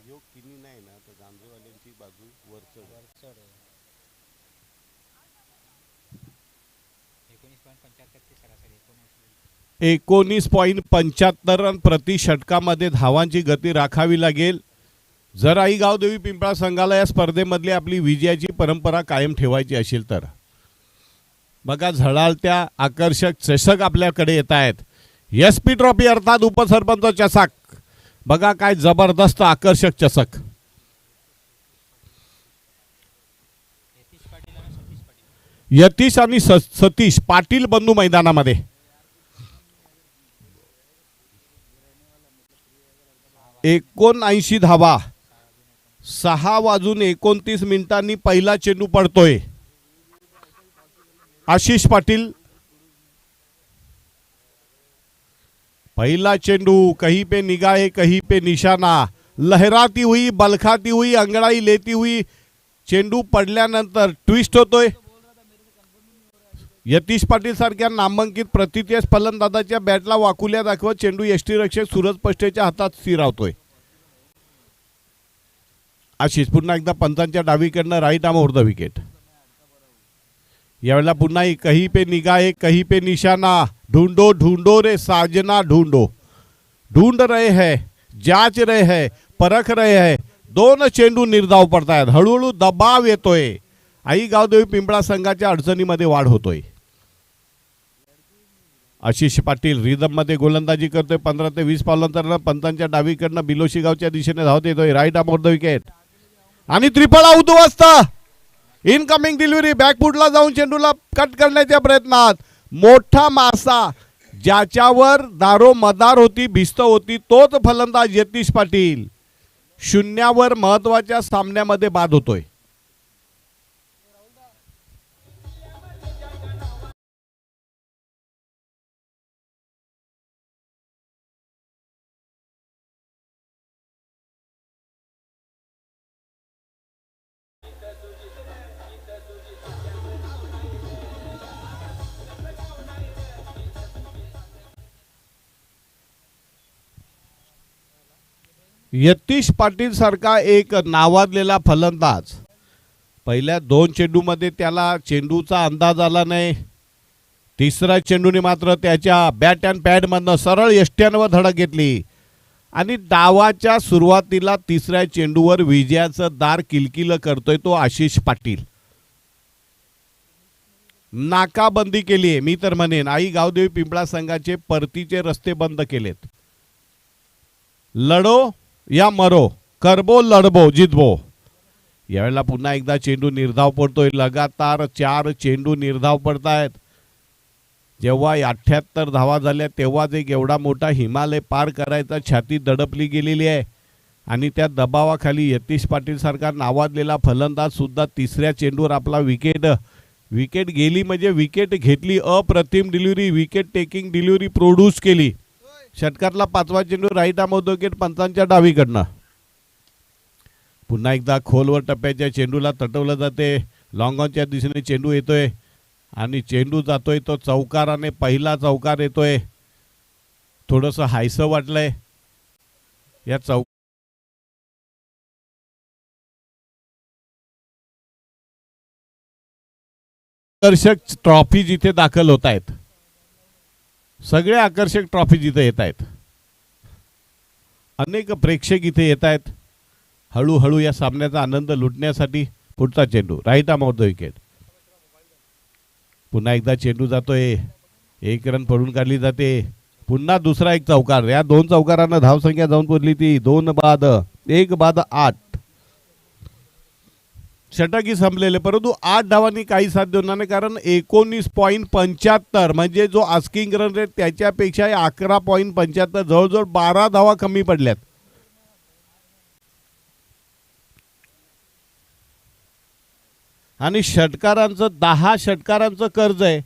योग किनी नाही ना तर गांजेवाल्यांची बाजू वरचढ आहे. 19.75 प्रति षटकामध्ये धावांची गती राखावी लागेल जर आई गावदेवी पिंपळा संघाला या स्पर्धेमधली आपली विजयाची परंपरा कायम ठेवायची असेल तर. बघा झळाळत्या आकर्षक चषक आपल्याकडे येत आहेत. SP ट्रॉफी अर्थात उपसरपंच चषक. बघा काय जबरदस्त आकर्षक चषक. यतीश आणि सतीश पाटील बंधू मैदानामध्ये. एकोणऐंशी धावा 6:29 पहिला चेंडू पडतोय. आशिष पाटील पहला चेंडू कहीं पे निगाहे कहीं पे निशाना. लहराती हुई बलखाती हुई अंगड़ाई लेती हुई चेंडू पडल्यानंतर ट्विस्ट होतोय. यतीश पाटील सारख्या नामांकित प्रतिथेस फलंदाजाच्या बॅटला वाकुल्या दाखवत चेंडू यष्टीरक्षक सूरज पष्टेच्या हातात स्थिरावतोय. आशिष पुन्हा एकदा पंचांच्या डावीकडनं right arm over the wicket. यावेळेला पुन्हा कहीं पे निगाहे कहीं पे निशाना. ढूंढो ढूंढो रे साजना ढूंढो. ढूंढ रहे हैं जांच रहे हैं परख रहे हैं. दोन चेंडू निर्धाव पडतायत. हळूहळू दबाव येतोय. आई गावदेवी पिंपळा संघाच्या अडचणीमध्ये वाढ होतोय. आशिष पाटील रिदम मध्ये गोलंदाजी करतोय. 15 ते 20 पावलांतर पंतांच्या डावीकडनं बिलोशी गावच्या दिशेने धावत येतोय. Right arm over the wicket आणि त्रिफळ आऊट वाजता. इनकमिंग डिलिव्हरी बॅकफुटला जाऊन चेंडूला कट करण्याच्या प्रयत्नात मोठा मासा ज्याच्यावर दारो मदार होती भिस्त होती तोच फलंदाज यतीश पाटील शून्यावर महत्वाच्या सामन्यामध्ये बाद होतोय. यतीश पाटील सारखा एक नावाजलेला फलंदाज पहिल्या 2 चेंडूमध्ये त्याला चेंडूचा अंदाज आला नाही. तिसऱ्या चेंडूने मात्र त्याच्या बॅट अँड पॅड मधनं सरळ यष्ट्यांवर धडक घेतली आणि डावाच्या सुरुवातीला तिसऱ्या चेंडूवर विजयाचं दार किलकिल करतोय तो आशिष पाटील. नाकाबंदी केली. मी तर म्हणेन आई गावदेवी पिंपळा संघाचे परतीचे रस्ते बंद केलेत. लढो या मरो करबो लढबो जितबो. यावेळेला पुन्हा एकदा चेंडू निर्धाव पडतोय. लगातार 4 चेंडू निर्धाव पडतायत. जेव्हा 78 धावा झाल्या तेव्हाच एक एवढा मोठा हिमालय पार करायचा छाती दडपली गेलेली आहे आणि त्या दबावाखाली यतीश पाटील सारखा नावाजलेला फलंदाज सुद्धा तिसऱ्या चेंडूवर आपला विकेट गेली म्हणजे विकेट घेतली. अप्रतिम delivery wicket taking delivery produce केली. षटकातला 5वा चेंडू right arm over the wicket पंचांच्या डावीकडनं. पुन्हा एकदा खोलवर टप्प्याच्या चेंडूला तटवलं जाते. लॉंग ऑनच्या दिशेने चेंडू येतोय आणि चेंडू जातोय तो चौकाराने. पहिला चौकार येतोय. थोडंसं हायसं वाटलंय या आकर्षक ट्रॉफी जिथे दाखल होत आहेत. सगळे आकर्षक ट्रॉफी जिथे येत आहेत. अनेक प्रेक्षक इथे येत आहेत हळूहळू या सामन्याचा आनंद लुटण्यासाठी. पुढचा चेंडू right arm over the wicket. पुन्हा एकदा चेंडू जातोय. 1 रन पडून काढली जाते. पुन्हा दुसरा एक चौकार. या 2 चौकारांना धावसंख्या जाऊन पोहोचली ती 2 बाद 1 बाद 8. षटकी संपलेले परंतु 8 धावांनी काही साथ देणार नाही कारण 19.75 म्हणजे जो आस्किंग रन रेट त्याच्यापेक्षा 11.75 जवळजवळ 12 धावा कमी पडल्यात. आणि षटकारांचं 10 षटकारांचं कर्ज आहे.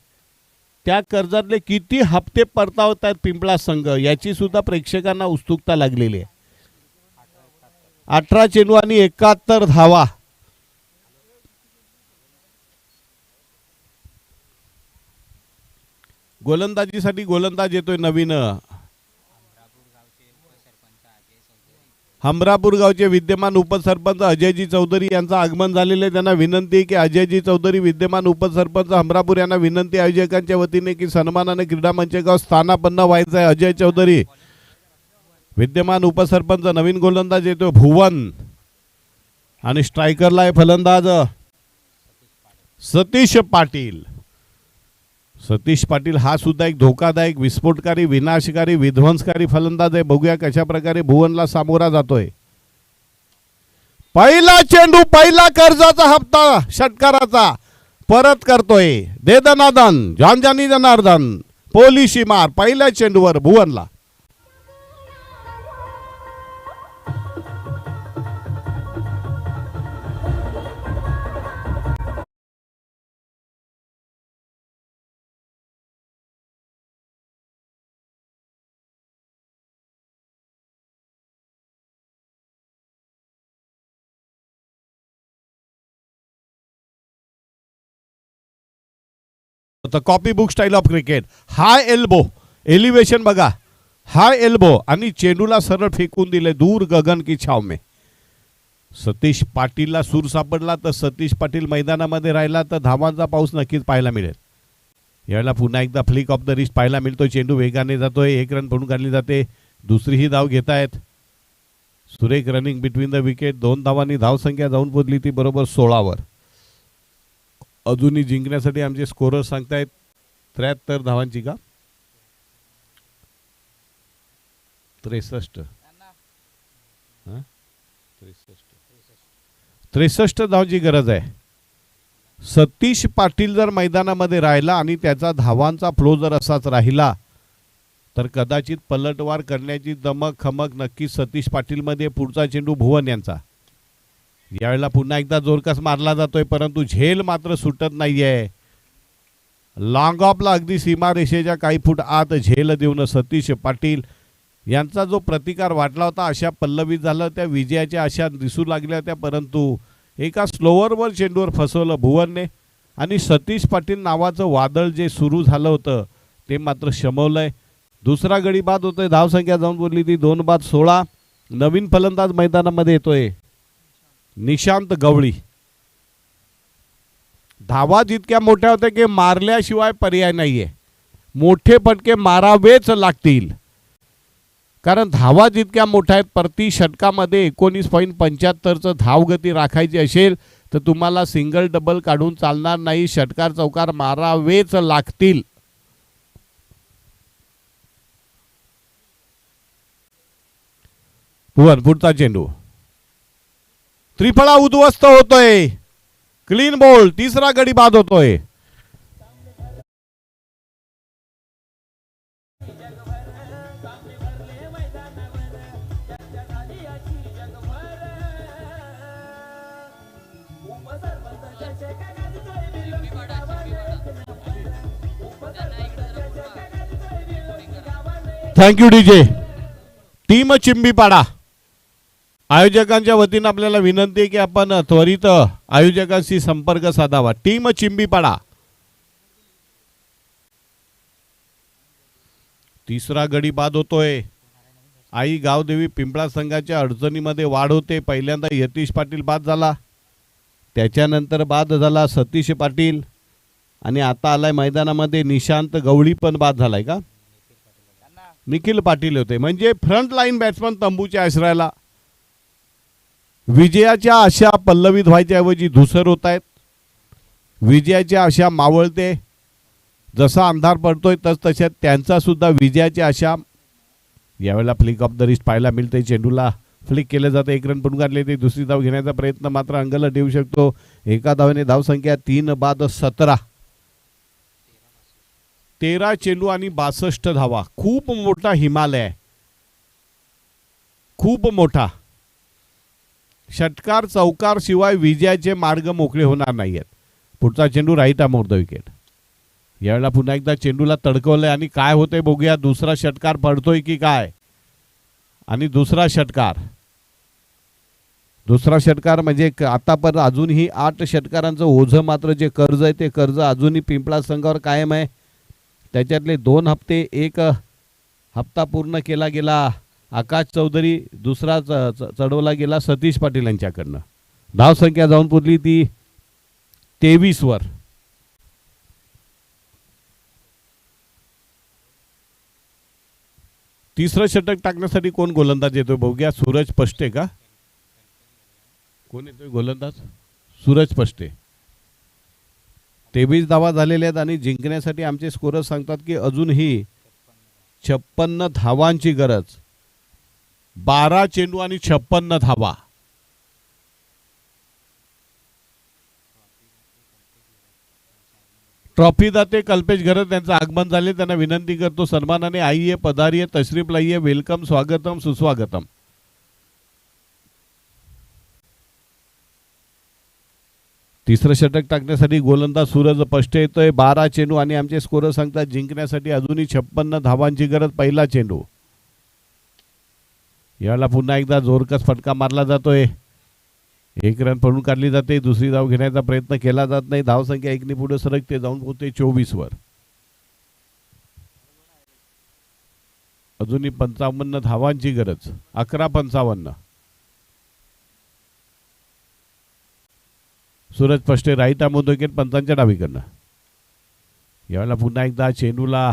त्या कर्जातले किती हप्ते परतावत आहेत पिंपळा संघ याची सुद्धा प्रेक्षकांना उत्सुकता लागलेली आहे. 18 चेंडू आणि 71 धावा. गोलंदाजीसाठी गोलंदाज येतोय नवीन. हमरापूर गावचे विद्यमान उपसरपंच अजयजी चौधरी यांचं आगमन झालेले. त्यांना विनंती की अजयजी चौधरी विद्यमान उपसरपंच हमरापूर यांना विनंती आयोजकांच्या वतीने की सन्मानाने क्रीडा मंचगाव स्थानापन्न व्हायचं आहे. अजय चौधरी विद्यमान उपसरपंच. नवीन गोलंदाज येतोय भुवन आणि स्ट्रायकरला आहे फलंदाज सतीश पाटील. सतीश पाटील हा सुद्धा एक धोकादायक, विस्फोटकारी, विनाशकारी, विध्वंसकारी फलंदाज आहे. बघूया कशा प्रकारे भुवनला सामोरा जातोय. पहिला चेंडू, पहिला कर्जाचा हप्ता षटकाराचा परत करतोय. दे दनादन, जानजानी जनार्दन, पोलिशी मार पहिल्या चेंडूवर भुवनला. Copy book style of cricket. High elbow elevation बघा, हाय एल्बो आणि चेंडूला सरळ फेकून दिले दूर गगन की छाव में. सतीश पाटीलला सूर सापडला तर सतीश पाटील मैदानामध्ये राहिला तर धावांचा पाऊस नक्कीच पाहायला मिळेल. यावेळेला पुन्हा एकदा फ्लिक ऑफ द रिस्ट पाहायला मिळतोय. चेंडू वेगाने जातोय, 1 रन पडून काढली जाते. दुसरीही धाव घेत आहेत. सुरेख रनिंग बिटवीन द विकेट. 2 धावांनी धावसंख्या जाऊन पोहोचली ती बरोबर 16 वर. अजूनही जिंकण्यासाठी आमचे स्कोरर सांगतायत 73 धावांची का 63 63 धावांची गरज आहे. सतीश पाटील जर मैदानामध्ये राहिला आणि त्याचा धावांचा फ्लो जर असाच राहिला तर कदाचित पलटवार करण्याची दमक खमक नक्की सतीश पाटील मध्ये. पुढचा चेंडू भुवन यांचा. यावेळेला पुन्हा एकदा जोरकस मारला जातोय परंतु झेल मात्र सुटत नाहीये. लॉंग ऑफला अगदी सीमारेषेच्या काही फूट आत झेल देऊन सतीश पाटील यांचा जो प्रतिकार वाटला होता अशा पल्लवीत झालं. त्या विजयाच्या आशा दिसू लागल्या होत्या परंतु एका स्लोअरवर चेंडूवर फसवलं भुवनने आणि सतीश पाटील नावाचं वादळ जे सुरू झालं होतं ते मात्र शमवलंय. दुसरा गडी बाद होतोय. धावसंख्या जाऊन बोलली ती 2 बाद 16. नवीन फलंदाज मैदानामध्ये येतोय निशांत गवळी. धावा जितक्या मोठ्या होत्या की मारल्याशिवाय पर्याय नाहीये. मोठे फटके मारावेच लागतील कारण धावा जितक्या मोठ्या आहेत. प्रति षटकामध्ये 19.75चं धावगती राखायची असेल तर तुम्हाला सिंगल डबल काढून चालणार नाही. षटकार चौकार मारावेच लागतील. भुवन पुढचा चेंडू त्रिफळा उद्ध्वस्त होतोय. Clean ball. तिसरा गडी बाद होतोय. Thank you DJ. टीम चिंबीपाडा आयोजकांच्या वतीने आपल्याला विनंती आहे की आपण त्वरित आयोजकांशी संपर्क साधावा. टीम चिंबीपाडा. तिसरा गडी बाद होतोय. आई गावदेवी पिंपळा संघाच्या अडचणीमध्ये वाढ होते. पहिल्यांदा यतीश पाटील बाद झाला, त्याच्यानंतर बाद झाला सतीश पाटील आणि आता आलाय मैदानामध्ये निशांत गवळी पण बाद झालाय का निखिल पाटील होते. म्हणजे फ्रंट लाईन बॅट्समन तंबूच्या आश्रयाला. विजयाच्या आशा पल्लवित व्हायच्या ऐवजी धुसर होत आहेत. विजयाच्या आशा मावळते. जसा अंधार पडतोय तसतशा त्यांचा सुद्धा विजयाची आशा. यावेळेला फ्लिक ऑफ द रिस्ट पाहायला मिळते. चेंडूला फ्लिक केलं जातं. 1 रन पडून काढले ते. दुसरी धाव घेण्याचा प्रयत्न मात्र अंगलट येऊ शकतो. एका धावेने धावसंख्या 3 बाद 17. 13 चेंडू आणि 62 धावा. खूप मोठा हिमालय, खूप मोठा. षटकार चौकार शिवाय विजयाचे मार्ग मोकळे होणार नाहीत. पुढचा चेंडू right arm off the wicket. यावेळेला पुन्हा एकदा चेंडूला तडकवलंय आणि काय होतंय बघूया. दुसरा षटकार पडतोय की काय. आणि दुसरा षटकार म्हणजे आता पण अजूनही 8 षटकारांचं ओझं मात्र जे कर्ज आहे ते कर्ज अजूनही पिंपळा संघावर कायम आहे. त्याच्यातले 2 हप्ते एक हप्ता पूर्ण केला गेला आकाश चौधरी, दुसरा चढवला गेला सतीश पाटील यांच्याकडनं. धावसंख्या जाऊन पुरली ती 23 वर. तिसरं षटक टाकण्यासाठी कोण गोलंदाज येतोय बघूया. सूरज पष्टे का, कोण येतोय गोलंदाज? सूरज पष्टे. 23 धावा झालेल्या आहेत आणि जिंकण्यासाठी आमचे स्कोरर सांगतात की अजूनही 56 धावांची गरज. 12 चेंडू आणि 56 धावा. ट्रॉफी दाते कल्पेश घरत यांचं आगमन झाले. त्यांना विनंती करतो सन्मानाने आइए, पधारिए, तशरीफ लाइए, वेलकम, स्वागतम, सुस्वागतम. तिसरं षटक टाकण्यासाठी गोलंदाज सूरज पष्टे येतोय. 12 चेंडू आणि आमचे स्कोरर सांगतात जिंकण्यासाठी अजूनही 56 धावांची गरज. पहिला चेंडू. याला पुन्हा एकदा जोरकस फटका मारला जातोय. 1 रन पळून काढली जाते. दुसरी धाव घेण्याचा प्रयत्न केला जात नाही. धावसंख्या 1 ने पुढे सरकते, जाऊन पोहोचते 24 वर. अजूनही 55 धावांची गरज. 11-55. Suraj Pashte right arm wicket पंचांच्या डावीकडनं. यावेळेला पुन्हा एकदा चेंडूला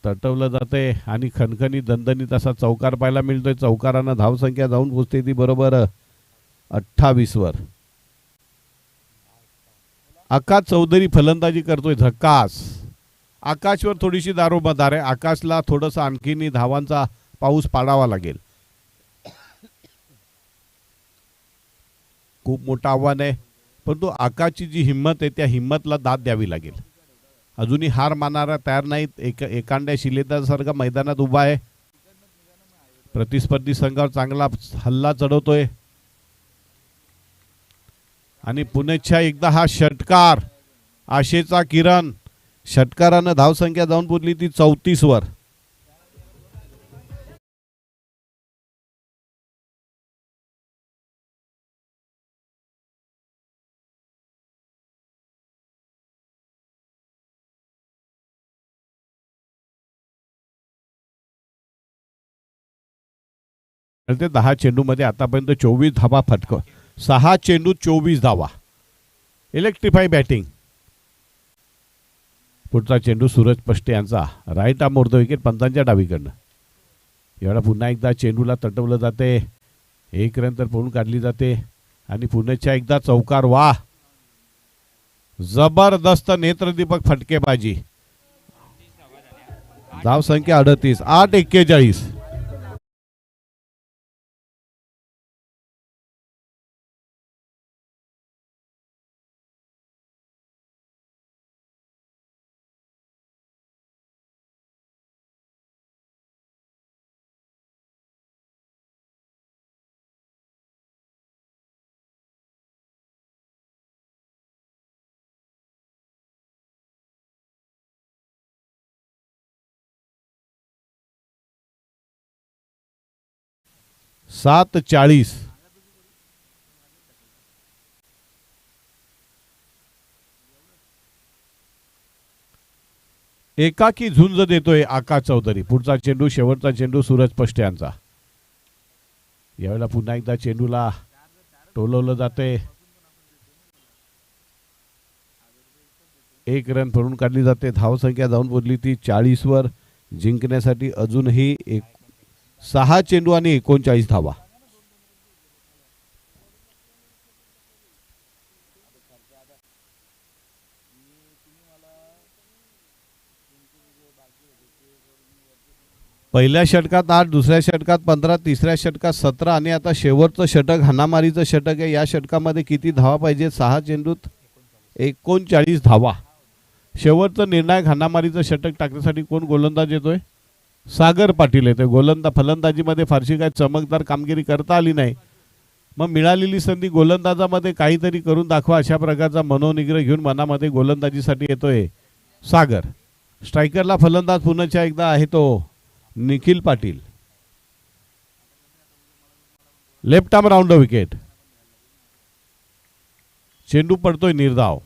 तटवलं जाते आणि खणखणी दणदणीत असा चौकार पाहायला मिळतोय. चौकारानं धावसंख्या जाऊन पोहोचते ती बरोबर 28 वर. आकाश चौधरी फलंदाजी करतोय. झकास. आकाशवर थोडीशी दारोमदार आहे. आकाशला थोडंसं आणखीन धावांचा पाऊस पाडावा लागेल. खूप मोठं आव्हान आहे, परंतु आकाशची जी हिंमत आहे त्या हिंमतला दाद द्यावी लागेल. अजूनही हार मानारा तयार नाहीत. एकांड्या शिलेदारासारखा मैदानात उभा आहे. प्रतिस्पर्धी संघावर चांगला हल्ला चढवतोय आणि पुण्याच्या एकदा हा षटकार. आशेचा किरण. षटकारानं धावसंख्या जाऊन पुरली ती 34 वर. ते 10 चेंडूमध्ये आतापर्यंत 24 धावा फटक. 6 चेंडू 24 धावा. इलेक्ट्रिफाय बॅटिंग. पुढचा चेंडू सूरज पष्टे यांचा राईट आर्म विकेट पंचांच्या डावीकडनं. यावेळेला पुन्हा एकदा चेंडूला तटवलं जाते. 1 रन तर पळून काढली जाते आणि पुण्याच्या एकदा चौकार. वाह, जबरदस्त नेत्रदीपक फटकेबाजी. धावसंख्या 38. 8-41. सात 40. एकाकी झुंज देतोय आकाश चौधरी. पुढचा चेंडू, शेवटचा चेंडू सूरज पष्टे यांचा. यावेळेला पुन्हा एकदा चेंडूला टोलवलं जाते. 1 रन पळून काढली जाते. धावसंख्या जाऊन बोलली ती 40 वर. जिंकण्यासाठी अजूनही 6 चेंडू आणि 39 धावा. पहिल्या षटकात 8, दुसऱ्या षटकात 15, तिसऱ्या षटकात 17 आणि आता शेवटचं षटक हाणामारीचं षटक आहे. या षटकामध्ये किती धावा पाहिजे? 6 चेंडूत 39 धावा. शेवटचं निर्णायक हाणामारीचं षटक टाकण्यासाठी कोण गोलंदाज येतोय? सागर पाटील येतोय. फलंदाजीमध्ये फारशी काही चमकदार कामगिरी करता आली नाही. मग मिळालेली संधी गोलंदाजामध्ये काहीतरी करून दाखवा अशा प्रकारचा मनोनिग्रह घेऊन मनामध्ये गोलंदाजीसाठी येतोय सागर. स्ट्रायकरला फलंदाज पुन्हा एकदा आहे तो Nikhil Patil. Left arm round wicket. चेंडू पडतोय निर्धाव.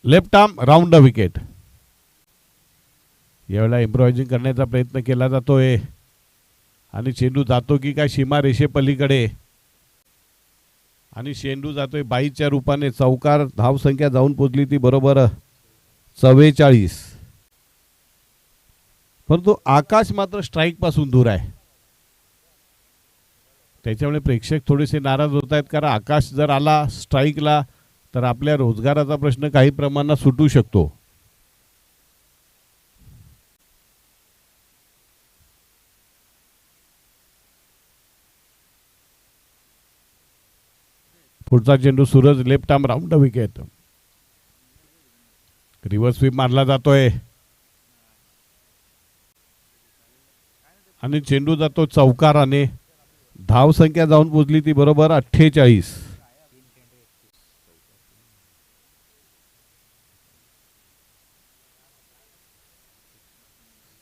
Left arm round the wicket. यावेळेला इम्प्रोव्हायझिंग करण्याचा प्रयत्न केला जातोय आणि चेंडू जातो की काय सीमा रेषेपलीकडे आणि चेंडू जातोय 22च्या रूपाने. चौकार. धावसंख्या जाऊन पोचली ती बरोबर 44. परंतु आकाश मात्र स्ट्राईक पासून दूर आहे. त्याच्यामुळे प्रेक्षक थोडेसे नाराज होत आहेत, कारण आकाश जर आला स्ट्राईकला तर आपल्या रोजगाराचा प्रश्न काही प्रमाणात सुटू शकतो. पुढचा चेंडू Suraj. Left arm round the wicket. Reverse sweep मारला जातोय आणि चेंडू जातो चौकाराने. धावसंख्या जाऊन पोचली ती बरोबर 48.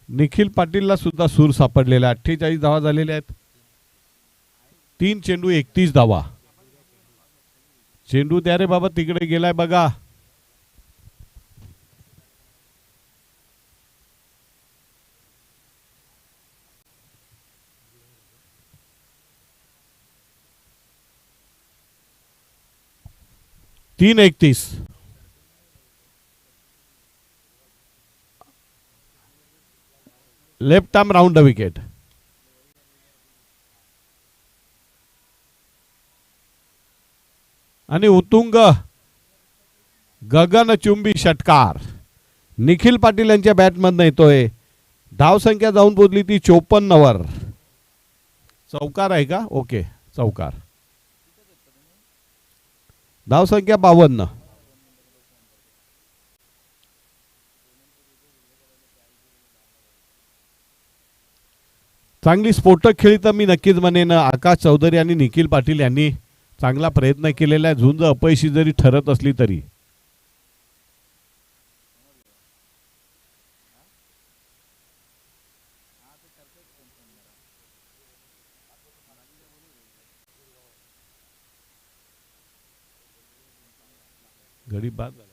निखिल पाटीलला सुद्धा सूर सापडलेला. 48 धावा झालेल्या आहेत. 3 चेंडू 31 धावा. चेंडू द्या रे बाबा, तिकडे गेलाय बघा. तीन 31. Left arm round the wicket. आणि उत्तुंग गगनचुंबी षटकार निखिल पाटील यांच्या बॅटमधनं येतोय. धावसंख्या जाऊन पोचली ती 54 वर. चौकार आहे का? ओके, चौकार. धावसंख्या 52. चांगली स्फोटक खेळी तर मी नक्कीच म्हणेन. आकाश चौधरी आणि निखिल पाटील यांनी चांगला प्रयत्न केलेला आहे, झुंज अपयशी जरी ठरत असली तरी. गडी बाद झाला.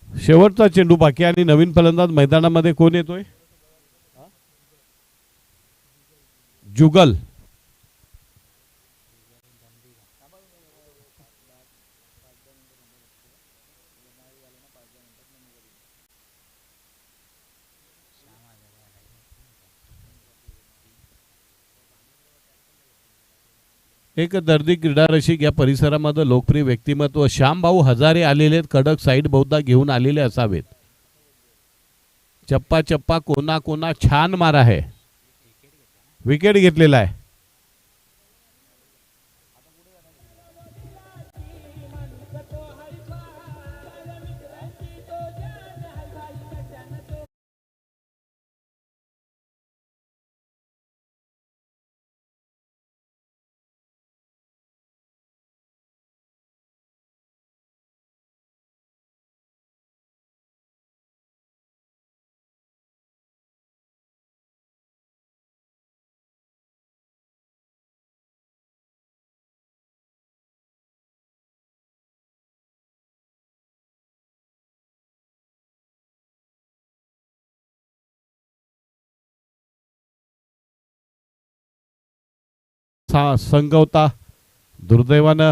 शेवटचा चेंडू बाकी आणि नवीन फलंदाज मैदानामध्ये कोण येतोय? जुगल. एक दर्दी क्रीडा रसिक या परिसरामध्ये लोकप्रिय व्यक्तिमत्व श्यामभाऊ हजारे आलेले. कडक साईड बहुधा घेऊन आलेले असावेत. चप्पा चप्पा कोना कोना छान मारा आहे. विकेट घेतलेला आहे. संगवता. दुर्दैवानं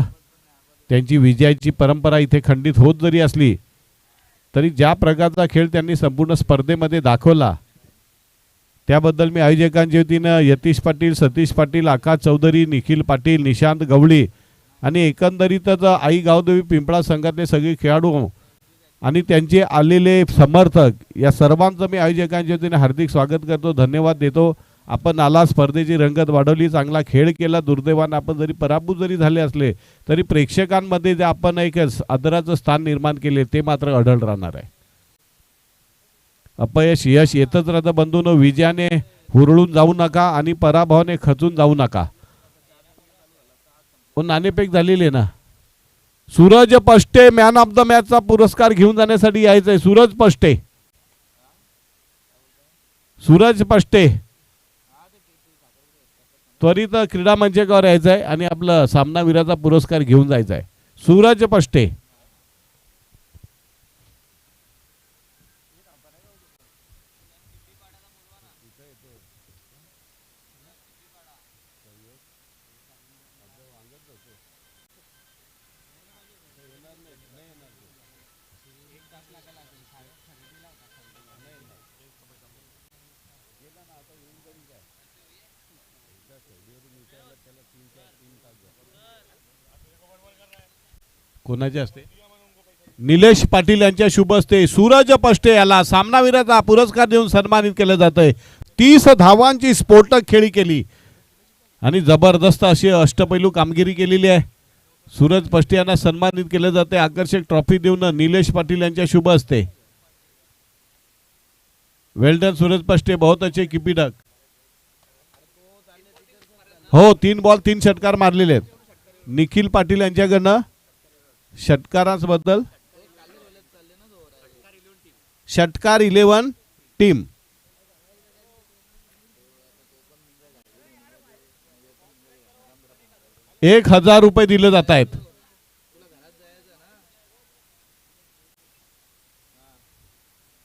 त्यांची विजयाची परंपरा इथे खंडित होत जरी असली तरी ज्या प्रकारचा खेळ त्यांनी संपूर्ण स्पर्धेमध्ये दाखवला त्याबद्दल मी आयोजकांच्या वतीनं यतीश पाटील, सतीश पाटील, आकाश चौधरी, निखिल पाटील, निशांत गवळी आणि एकंदरीतच आई गावदेवी पिंपळा संघातले सगळे खेळाडू आणि त्यांचे आलेले समर्थक या सर्वांचं मी आयोजकांच्या वतीने हार्दिक स्वागत करतो, धन्यवाद देतो. आपण आला, स्पर्धेची रंगत वाढवली, चांगला खेळ केला. दुर्दैवानं आपण जरी पराभूत जरी झाले असले तरी प्रेक्षकांमध्ये जे आपण एक आदराचं स्थान निर्माण केले ते मात्र अढळ राहणार आहे. अपयश यश येतच राहतं बंधूंनो. विजयाने हुरळून जाऊ नका आणि पराभवाने खचून जाऊ नका. नाणेफेक झालेली ना. सूरज पष्टे मॅन ऑफ द मॅचचा पुरस्कार घेऊन जाण्यासाठी यायचंय. सूरज पष्टे, सूरज पष्टे त्वरित क्रीडा मंचकावर यायचं आहे आणि आपलं सामनावीराचा पुरस्कार घेऊन जायचा आहे. सूरज पष्टे. कोणाचे असते? निलेश पाटील यांच्या शुभ हस्ते सूरज पष्टे याला सामनावीराचा पुरस्कार देऊन सन्मानित केलं जात आहे. 30 धावांची स्फोटक खेळी केली आणि जबरदस्त अशी अष्टपैलू कामगिरी केलेली आहे. सूरज पष्टे यांना सन्मानित केलं जाते आकर्षक ट्रॉफी देऊन निलेश पाटील यांच्या शुभ हस्ते. वेल्डन सूरज पष्टे, बहुत अच्छे कीपीडक. हो, 3 बॉल 3 षटकार मारलेले आहेत. निखिल पाटील यांच्याकडनं षटकारांबद्दल. षटकार 11 टीम. ₹1000 दिले जात आहेत.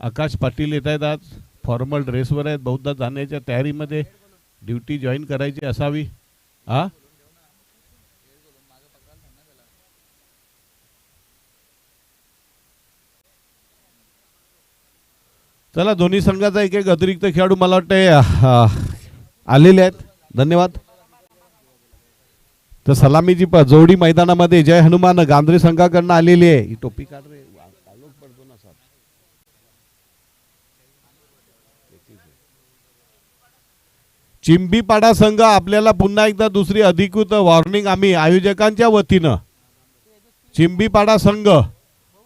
आकाश पाटील येत आहेत. आज फॉर्मल ड्रेसवर आहेत. बहुधा जाण्याच्या तयारीमध्ये, ड्युटी जॉईन करायची असावी. हा, चला, दोन्ही संघाचा एक एक अतिरिक्त खेळाडू मला वाटते आलेले आहेत. धन्यवाद. तर सलामीची जोडी मैदानामध्ये जय हनुमान गांधरे संघाकडनं आलेली आहे. ही टोपी काढ रे, आलोक पडतो ना साहेब. चिंबीपाडा संघ आपल्याला पुन्हा एकदा दुसरी अधिकृत वॉर्निंग आम्ही आयोजकांच्या वतीनं. चिंबीपाडा संघ,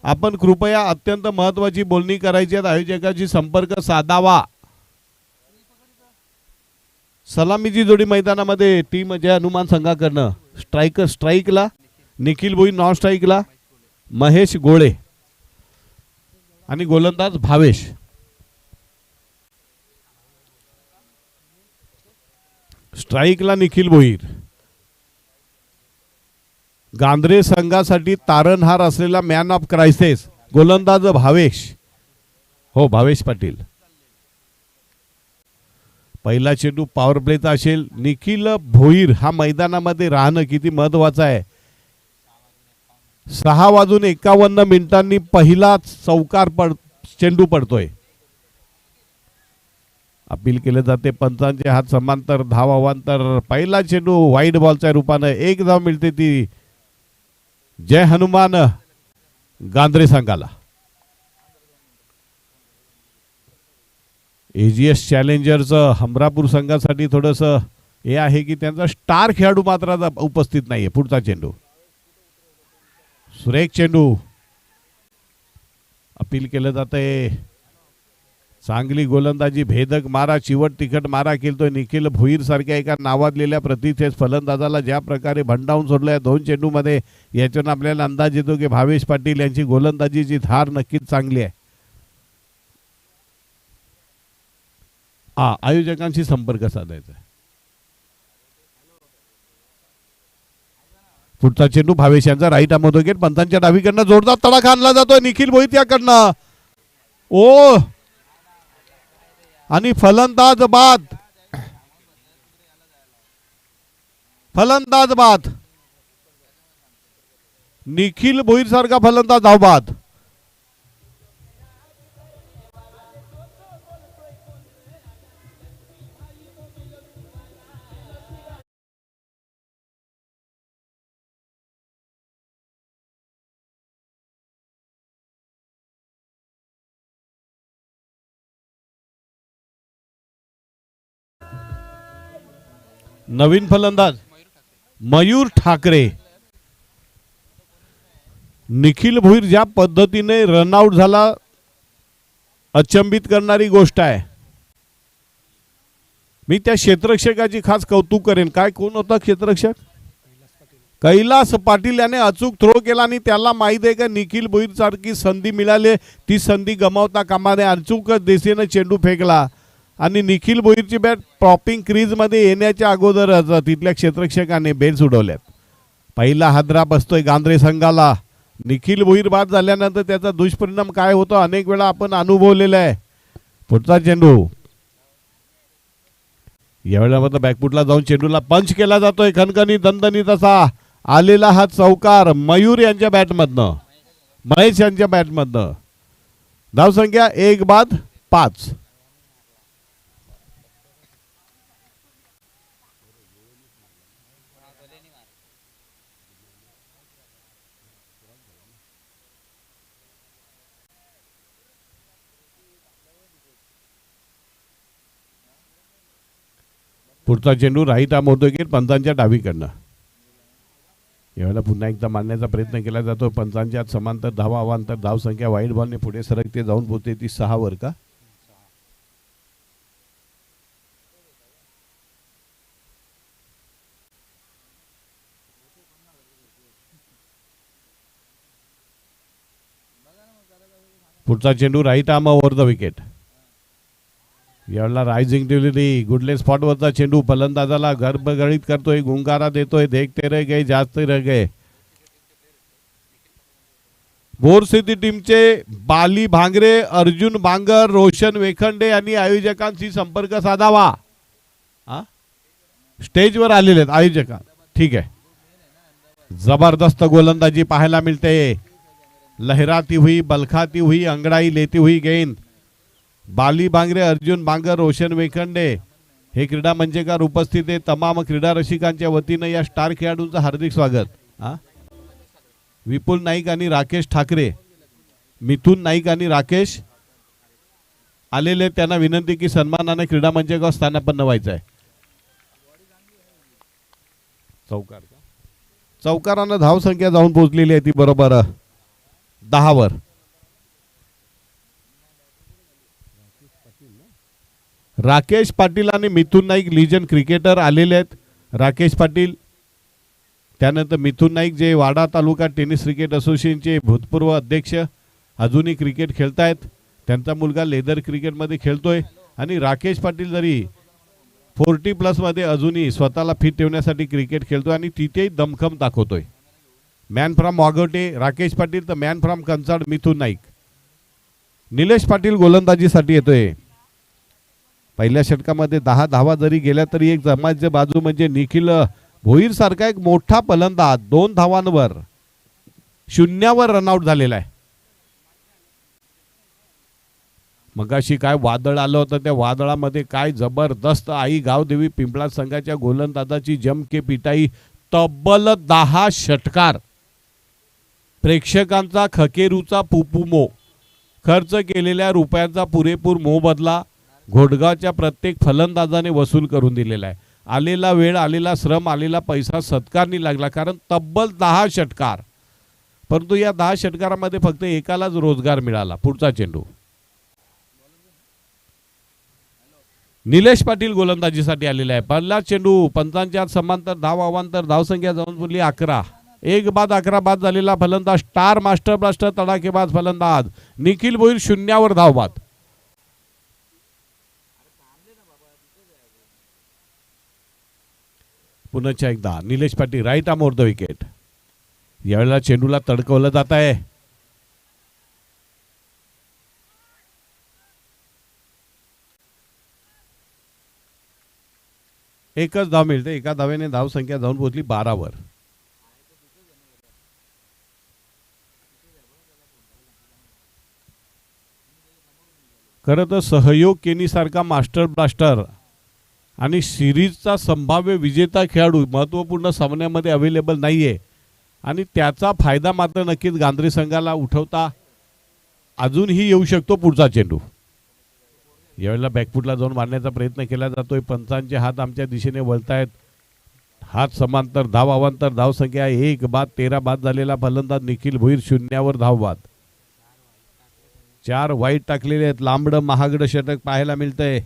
आपण कृपया अत्यंत महत्वाची बोलणी करायची आहे. आयोजकांशी संपर्क साधावा. सलामीची जोडी मैदानामध्ये टीम जय हनुमान संघाकडनं स्ट्राईकला निखिल भोई, नॉन स्ट्राईकला महेश गोळे आणि गोलंदाज भावेश. स्ट्राईकला निखिल भोईर. गांधरे संघासाठी तारणहार असलेला मॅन ऑफ क्रायसिस गोलंदाज भावेश. हो, भावेश पाटील. पहिला चेंडू पॉवर प्लेचा असेल. निखिल भोईर हा मैदानामध्ये राहणं किती महत्वाचं आहे. 6:51 पहिला चौकार चेंडू पडतोय. अपील केले जाते. पंचांचे हात समांतर, धाव अवांतर. पहिला चेंडू वाईड बॉलच्या रूपाने 1 धाव मिळते, ती जय हनुमान गांधरे संघाला. एजीएस चॅलेंजरचं हमरापूर संघासाठी थोडंसं हे आहे की त्यांचा स्टार खेळाडू मात्र उपस्थित नाहीये. पुढचा चेंडू, सुरेख चेंडू. अपील केलं जातंय. चांगली गोलंदाजी, भेदक मारा, चिवट तिखट मारा केलतोय निखिल भोईर सारख्या एका नावाजलेल्या प्रतिष्ठित फलंदाजाला ज्या प्रकारे भंडावून सोडलंय 2 चेंडूमध्ये. याच्यानं आपल्याला अंदाज येतो की भावेश पाटील यांची गोलंदाजीची धार नक्कीच चांगली आहे. आयोजकांशी संपर्क साधायचा. पुढचा चेंडू भावेश यांचा राईट अमोदोगेट. पंतांच्या डावीकडनं जोरदार तडाखा आणला जातोय निखिल भोईर याकडनं. ओ, आणि फलंदाज बाद. निखिल भोईर सारखा फलंदाज धाव बाद. नवीन फलंदाज मयूर ठाकरे. निखिल भोईर ज्या पद्धतीने रनआउट झाला, अचंबित करणारी गोष्ट आहे. मी त्या क्षेत्ररक्षकाची खास कौतुक करेन. काय, कोण होता क्षेत्ररक्षक? कैलास पाटील याने अचूक थ्रो केला आणि त्याला माहित आहे का निखिल भोईर सारखी संधी मिळाली, ती संधी गमावता कामा नये. अचूक दिशेने चेंडू फेकला आणि निखिल भोईरची बॅट प्रॉपिंग क्रीजमध्ये येण्याच्या अगोदरच तिथल्या क्षेत्ररक्षकाने बेल्स उडवल्यात. पहिला हादरा बसतोय गांद्रे संघाला. निखिल भोईर बाद झाल्यानंतर त्याचा दुष्परिणाम काय होतो अनेक वेळा आपण अनुभवलेला आहे. पुढचा चेंडू यावेळेला मात्र बॅकफुटला जाऊन चेंडूला पंच केला जातोय. खणखणी दणदणीत असा आलेला हा चौकार मयूर यांच्या बॅटमधनं, महेश यांच्या बॅटमधनं. धावसंख्या 1-5. पुढचा चेंडू राईट आर्म होतोय की पंचांच्या डावीकडनं. यावेळेला पुन्हा एकदा मारण्याचा प्रयत्न केला जातो. पंचांच्या आत समांतर धावा अवांतर धावसंख्या वाईट बॉलने पुढे सरकते जाऊन पोहोचते ती 6 वर का. पुढचा चेंडू right arm over the wicket. यावेळेला रायझिंग डिलिव्हरी गुडले स्पॉटवरचा चेंडू फलंदाजाला गर्भगळीत करतोय, गुंगारा देतोय. देखते रह गए जास्त रह गए. बोर सिटी टीमचे बाली भांगरे, अर्जुन बांगर, रोशन वेखंडे यांनी आयोजकांशी संपर्क साधावा. स्टेजवर आलेले आहेत आयोजक. ठीक आहे. जबरदस्त गोलंदाजी पाहायला मिळते. लहराती हुई, बलखाती हुई, अंगड़ाई लेती हुई गेंद. बाली भांगरे, अर्जुन बांगर, रोशन वेखंडे हे क्रीडा मंचकावर उपस्थित आहे. तमाम क्रीडा रसिकांच्या वतीनं या स्टार खेळाडूंचं हार्दिक स्वागत. विपुल नाईक आणि राकेश ठाकरे, मिथुन नाईक आणि राकेश आलेले. त्यांना विनंती की सन्मानाने क्रीडा मंचकावर स्थानापन्न व्हायचं आहे. चौकारानं धावसंख्या जाऊन पोहोचलेली आहे ती बरोबर 10 वर. राकेश पाटील आणि मिथुन नाईक लिजन क्रिकेटर आलेले आहेत. राकेश पाटील, त्यानंतर मिथुन नाईक जे वाडा तालुका टेनिस क्रिकेट असोसिएशनचे भूतपूर्व अध्यक्ष, अजूनही क्रिकेट खेळतायत. त्यांचा मुलगा लेदर क्रिकेटमध्ये खेळतोय. आणि राकेश पाटील जरी 40+ मध्ये अजूनही स्वतःला फिट ठेवण्यासाठी क्रिकेट खेळतोय आणि तिथेही दमखम दाखवतोय. मॅन फ्रॉम वाघोटे राकेश पाटील, तर मॅन फ्रॉम कंचाड मिथुन नाईक. निलेश पाटील गोलंदाजीसाठी येतोय. पहिल्या षटकामध्ये 10 धावा जरी गेल्या तरी एक जमायचे बाजू म्हणजे निखिल भोईर सारखा एक मोठा फलंदाज 2 धावांवर 0 रनआउट झालेला आहे. मगाशी काय वादळ आलं होतं, त्या वादळामध्ये काय जबरदस्त आई गावदेवी पिंपळा संघाच्या गोलंदाजाची जमके पिटाई. तब्बल 10 षटकार. प्रेक्षकांचा खकेरूचा पुपुमो, खर्च केलेल्या रुपयांचा पुरेपूर मोबदला घोडगावच्या प्रत्येक फलंदाजाने वसूल करून दिलेला आहे. आलेला वेळ, आलेला श्रम, आलेला पैसा सत्कारणी लागला. कारण तब्बल 10 षटकार. परंतु या 10 षटकारामध्ये फक्त एकालाच रोजगार मिळाला. पुढचा चेंडू निलेश पाटील गोलंदाजीसाठी आलेला आहे. पहिला चेंडू पंचांच्या समांतर धाव अवांतर धावसंख्या जाऊन बोलली 11. 1-11 बाद झालेला फलंदाज स्टार मास्टर ब्लास्टर तडाखेबाज फलंदाज निखिल भोईर 0 धाव बाद. पुन्हा एकदा Nilesh Patil right arm over the wicket. यावेळेला चेंडूला तडकवलं जात आहे. एकच धाव मिळते. एका धावेने धाव संख्या जाऊन पोहोचली 12 वर. खरं तर सहयोग केनीसारखा मास्टर ब्लास्टर आणि सिरीजचा संभाव्य विजेता खेळाडू महत्त्वपूर्ण सामन्यामध्ये अवेलेबल नाहीये आणि त्याचा फायदा मात्र नक्कीच गांद्रे संघाला उठवता अजूनही येऊ शकतो. पुढचा चेंडू यावेळेला बॅकफुटला जाऊन मारण्याचा प्रयत्न केला जातोय. पंचांचे हात आमच्या दिशेने वळतायत. हात समांतर धाव अवांतर धावसंख्या 1-13 बाद झालेला फलंदाज निखिल भोईर 0 धाव बाद. 4 वाईट टाकलेले आहेत. लांबडं महागडं षटक पाहायला मिळतंय.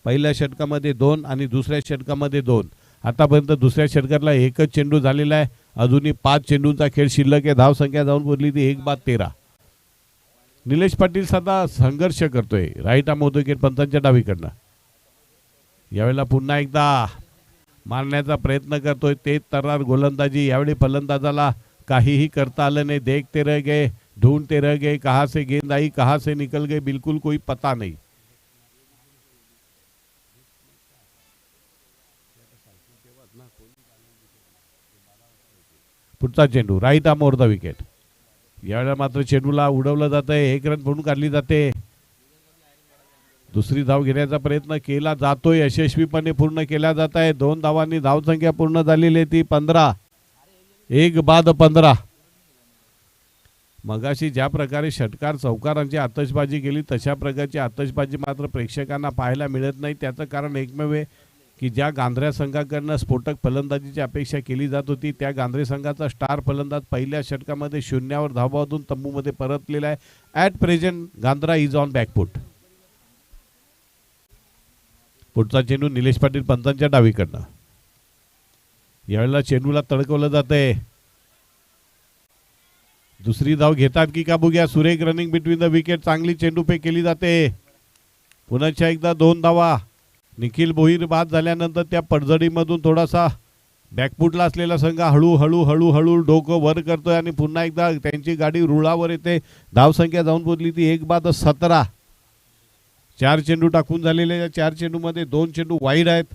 पहिल्या षटकामध्ये 2 आणि दुसऱ्या षटकामध्ये 2. आतापर्यंत दुसऱ्या षटकातला एकच चेंडू झालेला आहे. अजूनही 5 चेंडूंचा खेळ शिल्लक आहे. धावसंख्या जाऊन बोलली ती 1-13. निलेश पाटील सध्या संघर्ष करतोय. राईट आर्म होतो की पंचांच्या डावीकडनं. यावेळेला पुन्हा एकदा मारण्याचा प्रयत्न करतोय तेज तर्रार गोलंदाजी. यावेळी फलंदाजाला काहीही करता आलं नाही. देखते रह गए, ढूंढते रह गए, कहां से गेंद आई कहां से निकल गई, बिल्कुल कोई पता नहीं. पुढचा चेंडू right arm over the wicket. यावेळेला मात्र चेंडूला उडवलं जातंय. एक रन म्हणून काढली जाते. दुसरी धाव घेण्याचा प्रयत्न केला जातोय. यशस्वीपणे पूर्ण केला जात आहे. 2 धावांनी धावसंख्या पूर्ण झालेली आहे ती 15. एक बाद 15. मगाशी ज्या प्रकारे षटकार चौकारांची आतषबाजी केली तशा प्रकारची आतषबाजी मात्र प्रेक्षकांना पाहायला मिळत नाही. त्याचं कारण एकमेव आहे की ज्या गांधऱ्या संघाकडनं स्फोटक फलंदाजीची अपेक्षा केली जात होती त्या गांधरे संघाचा स्टार फलंदाज पहिल्या षटकामध्ये 0वर धावातून तंबूमध्ये परतलेला आहे. At present Gandhara is on backfoot. पुढचा चेंडू निलेश पाटील पंतांच्या डावीकडनं. यावेळेला चेंडूला तडकवलं जातंय. दुसरी धाव घेतात की का बघूया. सुरेख रनिंग बिटवीन द विकेट. चांगली चेंडूफेक केली जाते. पुन्हा एकदा 2 धावा. निखिल भोईर बाद झाल्यानंतर त्या पडझडीमधून थोडासा बॅकफुटला असलेला संघ हळूहळू हळूहळू डोकं वर करतोय आणि पुन्हा एकदा त्यांची गाडी रुळावर येते. धावसंख्या जाऊन पोहोचली ती 1 बाद 17. 4 चेंडू टाकून झालेले. या 4 चेंडूमध्ये 2 चेंडू वाईड आहेत.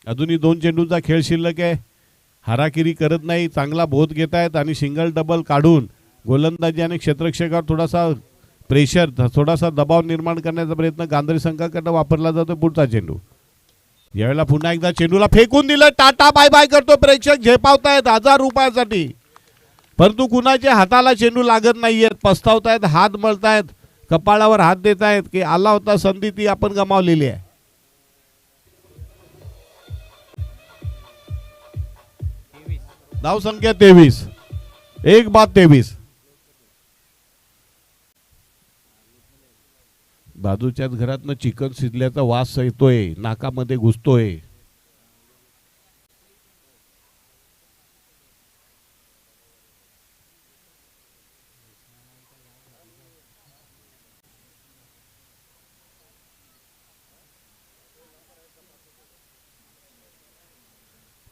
अजूनही 2 चेंडूचा खेळ शिल्लक आहे. हाराकिरी करत नाही. चांगला बोध घेत आहेत आणि सिंगल डबल काढून गोलंदाजी आणि क्षेत्ररक्षकावर थोडासा प्रेशर थोडासा दबाव निर्माण करण्याचा प्रयत्न गांधरी संघाकडनं वापरला जातो. पुढचा चेंडू. यावेळेला पुन्हा एकदा चेंडूला फेकून दिलं. टाटा बाय बाय करतो. प्रेक्षक झेपावतायत 1000 रुपयासाठी. परंतु कुणाच्या हाताला चेंडू लागत नाहीयेत. पस्तावतायत. हात मळतायत. कपाळावर हात देत आहेत की आला होता संधी ती आपण गमावलेली आहे. धावसंख्या 23. 1 बाद 23. बाजूच्याच घरातनं चिकन शिजल्याचा वास येतोय. नाकामध्ये घुसतोय.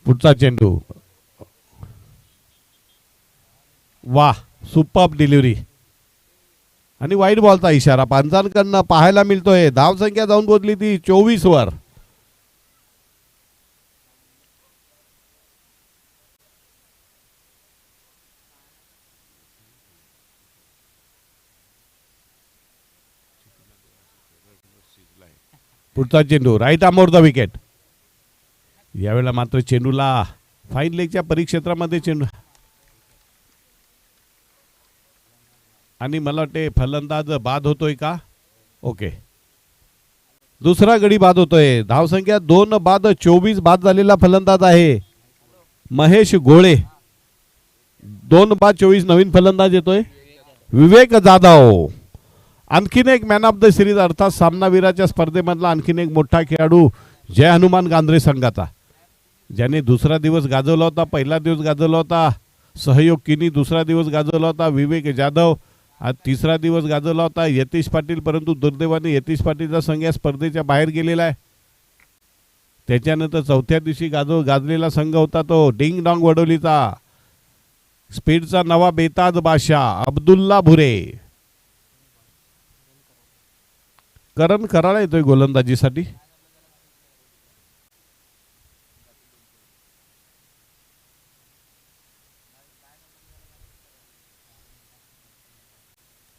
पुढचा चेंडू. वाह सुपर्ब डिलिव्हरी आणि वाईट बॉलचा इशारा पंचांकडनं पाहायला मिळतोय. धावसंख्या जाऊन पोहोचली ती 24 वर. पुढचा चेंडू right arm over the wicket. यावेळेला मात्र चेंडूला फाईन लेगच्या परिक्षेत्रामध्ये चेंडू आणि मला वाटते फलंदाज बाद होतोय का. ओके दुसरा गडी बाद होतोय. धावसंख्या 2 बाद 24 बाद झालेला फलंदाज आहे महेश गोळे. 2 बाद 24 नवीन फलंदाज येतोय विवेक जाधव. आणखीन एक मॅन ऑफ द सिरीज अर्थात सामनावीराच्या स्पर्धेमधला आणखीन एक मोठा खेळाडू जय हनुमान गांधरे संघाचा ज्याने दुसरा दिवस गाजवला होता. पहिला दिवस गाजवला होता सहयोग किनी. दुसरा दिवस गाजवला होता विवेक जाधव. आज तिसरा दिवस गाजवला होता यतीश पाटील. परंतु दुर्दैवाने यतीश पाटीलचा संघ या स्पर्धेच्या बाहेर गेलेला आहे. त्याच्यानंतर चौथ्या दिवशी गाजलेला संघ होता तो डिंग डॉंग वडोलीचा स्पीडचा नवा बेताज बादशाह अब्दुल्ला भुरे. करण कराळा येतोय गोलंदाजीसाठी.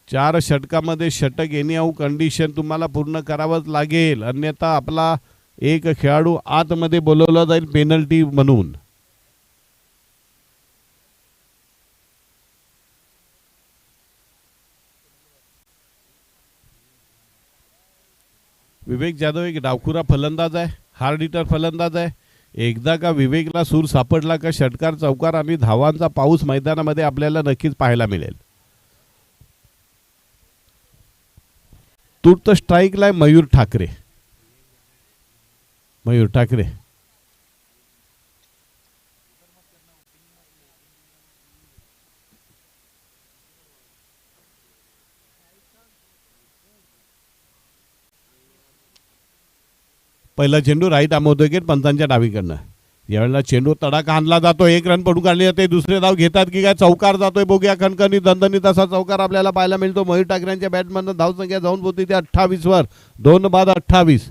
चार षटकामध्ये षटक एनी कंडिशन तुम्हाला पूर्ण करावंच लागेल. अन्यथा आपला एक खेळाडू आतमध्ये बोलवला जाईल पेनल्टी म्हणून. विवेक जाधव एक डावखुरा फलंदाज आहे. हार्ड हिटर फलंदाज आहे. एकदा का विवेकला सूर सापडला का षटकार चौकार आणि धावांचा पाऊस मैदानामध्ये आपल्याला नक्कीच पाहायला मिळेल. तुर्त स्ट्राईकला मयूर ठाकरे. मयूर ठाकरे पहिला चेंडू राईट आर्म विकेट पंचांच्या डावीकडनं. यावेळेला चेंडू तडाखा आणला जातो, 1 रन पडून काढले जाते. दुसरे धाव घेतात की काय, चौकार जातोय बघूया. खणखणीत दणदणीत असा चौकार आपल्याला पाहायला मिळतो. मयूर ठाकरेंच्या बॅटमधनं धावसंख्या जाऊन पोहोचते ते 28 वर. 2 बाद 28.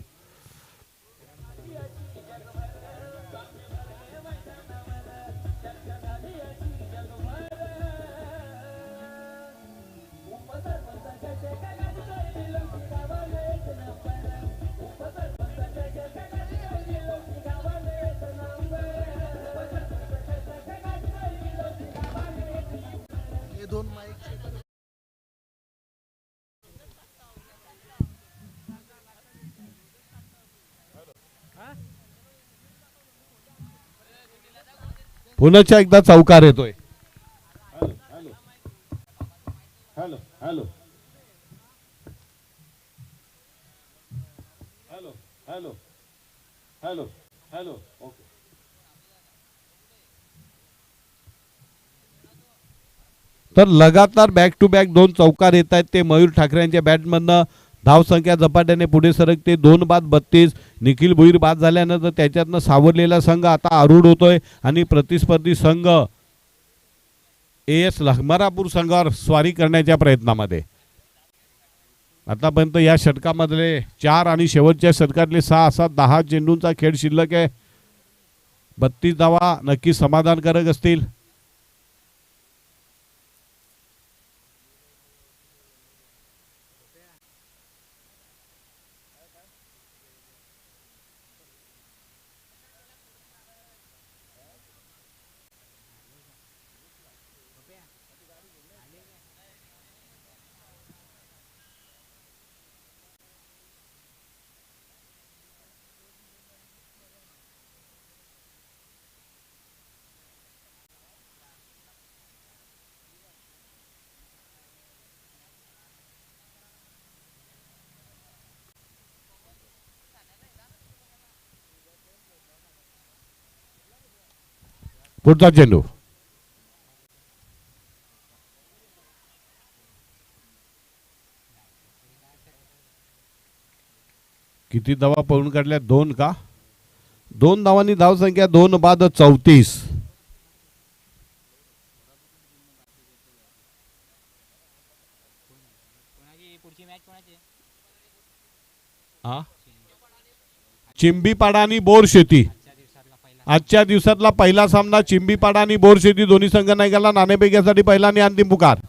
पुन्हा एकदा चौकार येतोय. Hello hello hello hello hello hello okay. तर लगातार बॅक टू बॅक 2 चौकार येत आहेत ते मयूर ठाकरे यांच्या बॅटमधनं. धावसंख्या झपाट्याने पुढे सरकते. 2 बाद 32. निखिल भुईर बाद झाल्यानंतर त्याच्यातनं सावरलेला संघ आता आरूढ होतोय आणि प्रतिस्पर्धी संघ AS लखमारापूर संघावर स्वारी करण्याच्या प्रयत्नामध्ये. आतापर्यंत या षटकामधले 4 आणि शेवटच्या षटकातले 6 असा 10 चेंडूंचा खेळ शिल्लक आहे. 32 धावा नक्की समाधानकारक असतील. पुढचा चेंडू किती धावा पळून काढल्या, 2 का? 2 धावांनी धावसंख्या 2 बाद 34. चिंबीपाडा आणि बोरशेती आजच्या दिवसातला पहिला सामना. चिंबीपाडा आणि बोरशेती दोन्ही संघ नाही गेला नाणेफेकीसाठी पहिला आणि अंतिम पुकार.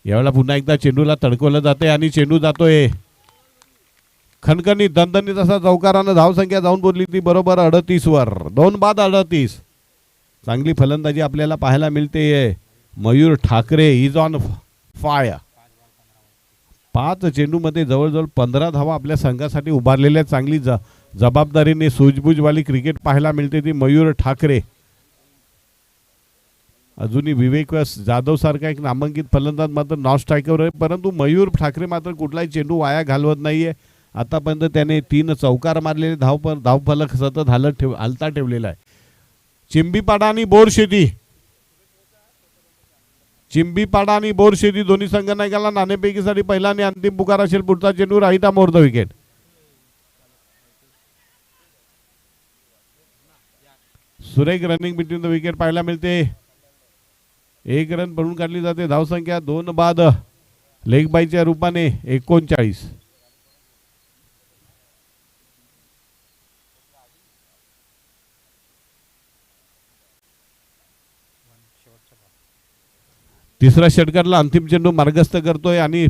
यावेळेला पुन्हा एकदा चेंडूला तडकवलं जाते आणि चेंडू जातोय खणखणीत दणदणीत असा चौकारानं. धावसंख्या जाऊन बोलली ती बरोबर 38 वर. 2 बाद 38. चांगली फलंदाजी आपल्याला पाहायला मिळते. Mayur Thackeray is on fire. 5 चेंडूमध्ये जवळजवळ 15 धावा आपल्या संघासाठी उभारलेल्या. चांगली जबाबदारीने सूझबूझवाली क्रिकेट पाहायला मिळते ती मयूर ठाकरे. अजूनही विवेक जाधव सारखा एक नामांकित फलंदाज मात्र नॉन स्ट्रायकर आहे, परंतु मयूर ठाकरे मात्र कुठलाही चेंडू वाया घालवत नाहीये. आतापर्यंत त्याने 3 चौकार मारलेले. धावफलक सतत हलता ठेवलेला आहे. चिंबीपाडा आणि बोरशेती चिंबीपाडा आणि बोरशेती दोन्ही संघ नाही गेला नाणेफेकीसाठी पहिला आणि अंतिम पुकार असेल. पुढचा चेंडू राईट आर्म विकेट. सुरेख रनिंग बिटवीन द विकेट पाहायला मिळते. 1 रन पडून काढली जाते. धावसंख्या 2 बाद लेग बायच्या रूपाने 39. तिसऱ्या षटकातला अंतिम चेंडू मार्गस्थ करतोय आणि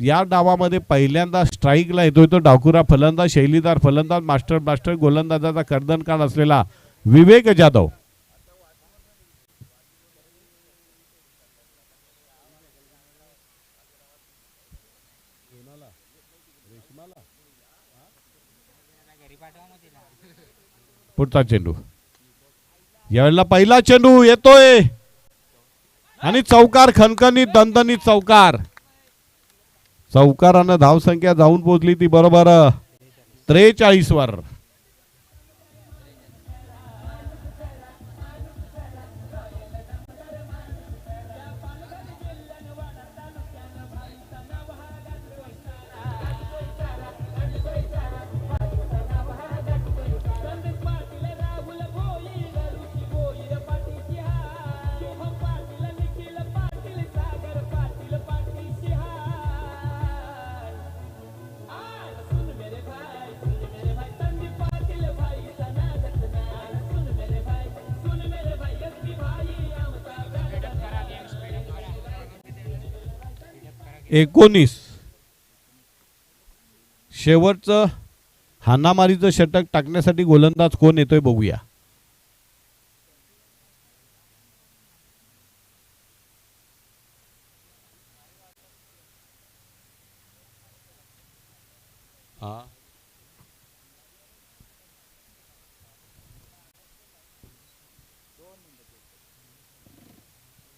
या डावामध्ये पहिल्यांदा स्ट्राईकला येतोय तो डावखुरा फलंदाज, शैलीदार फलंदाज, मास्टर ब्लास्टर गोलंदाजाचा कर्दनकाळ असलेला विवेक जाधव. पुढचा चेंडू यावेळेला पहिला चेंडू येतोय आणि चौकार खणखणीत दणदणीत चौकार. चौकारानं धावसंख्या जाऊन पोहोचली ती बरोबर 43 वर. 19. शेवटचं हाणामारीचं षटक टाकण्यासाठी गोलंदाज कोण येतोय बघूया.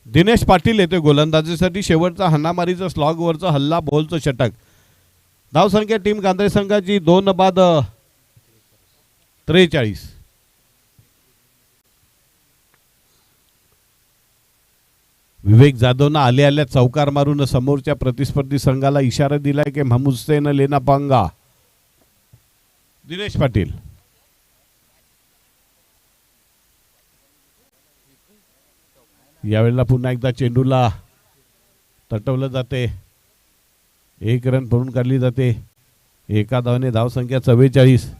दिनेश पाटील येतोय गोलंदाजीसाठी. शेवटचा हाणामारीचं स्लॉगवरचं हल्ला बॉलचं षटक. धावसंख्या टीम गांधळे संघाची 2 बाद 43. विवेक जाधवनं आल्या आल्या चौकार मारून समोरच्या प्रतिस्पर्धी संघाला इशारा दिलाय की मुझसे न लेना पांगा. दिनेश पाटील यावेळेला पुन्हा एकदा चेंडूला तटवलं जाते. 1 रन पळून काढली जाते. एका धावाने धावसंख्या 44.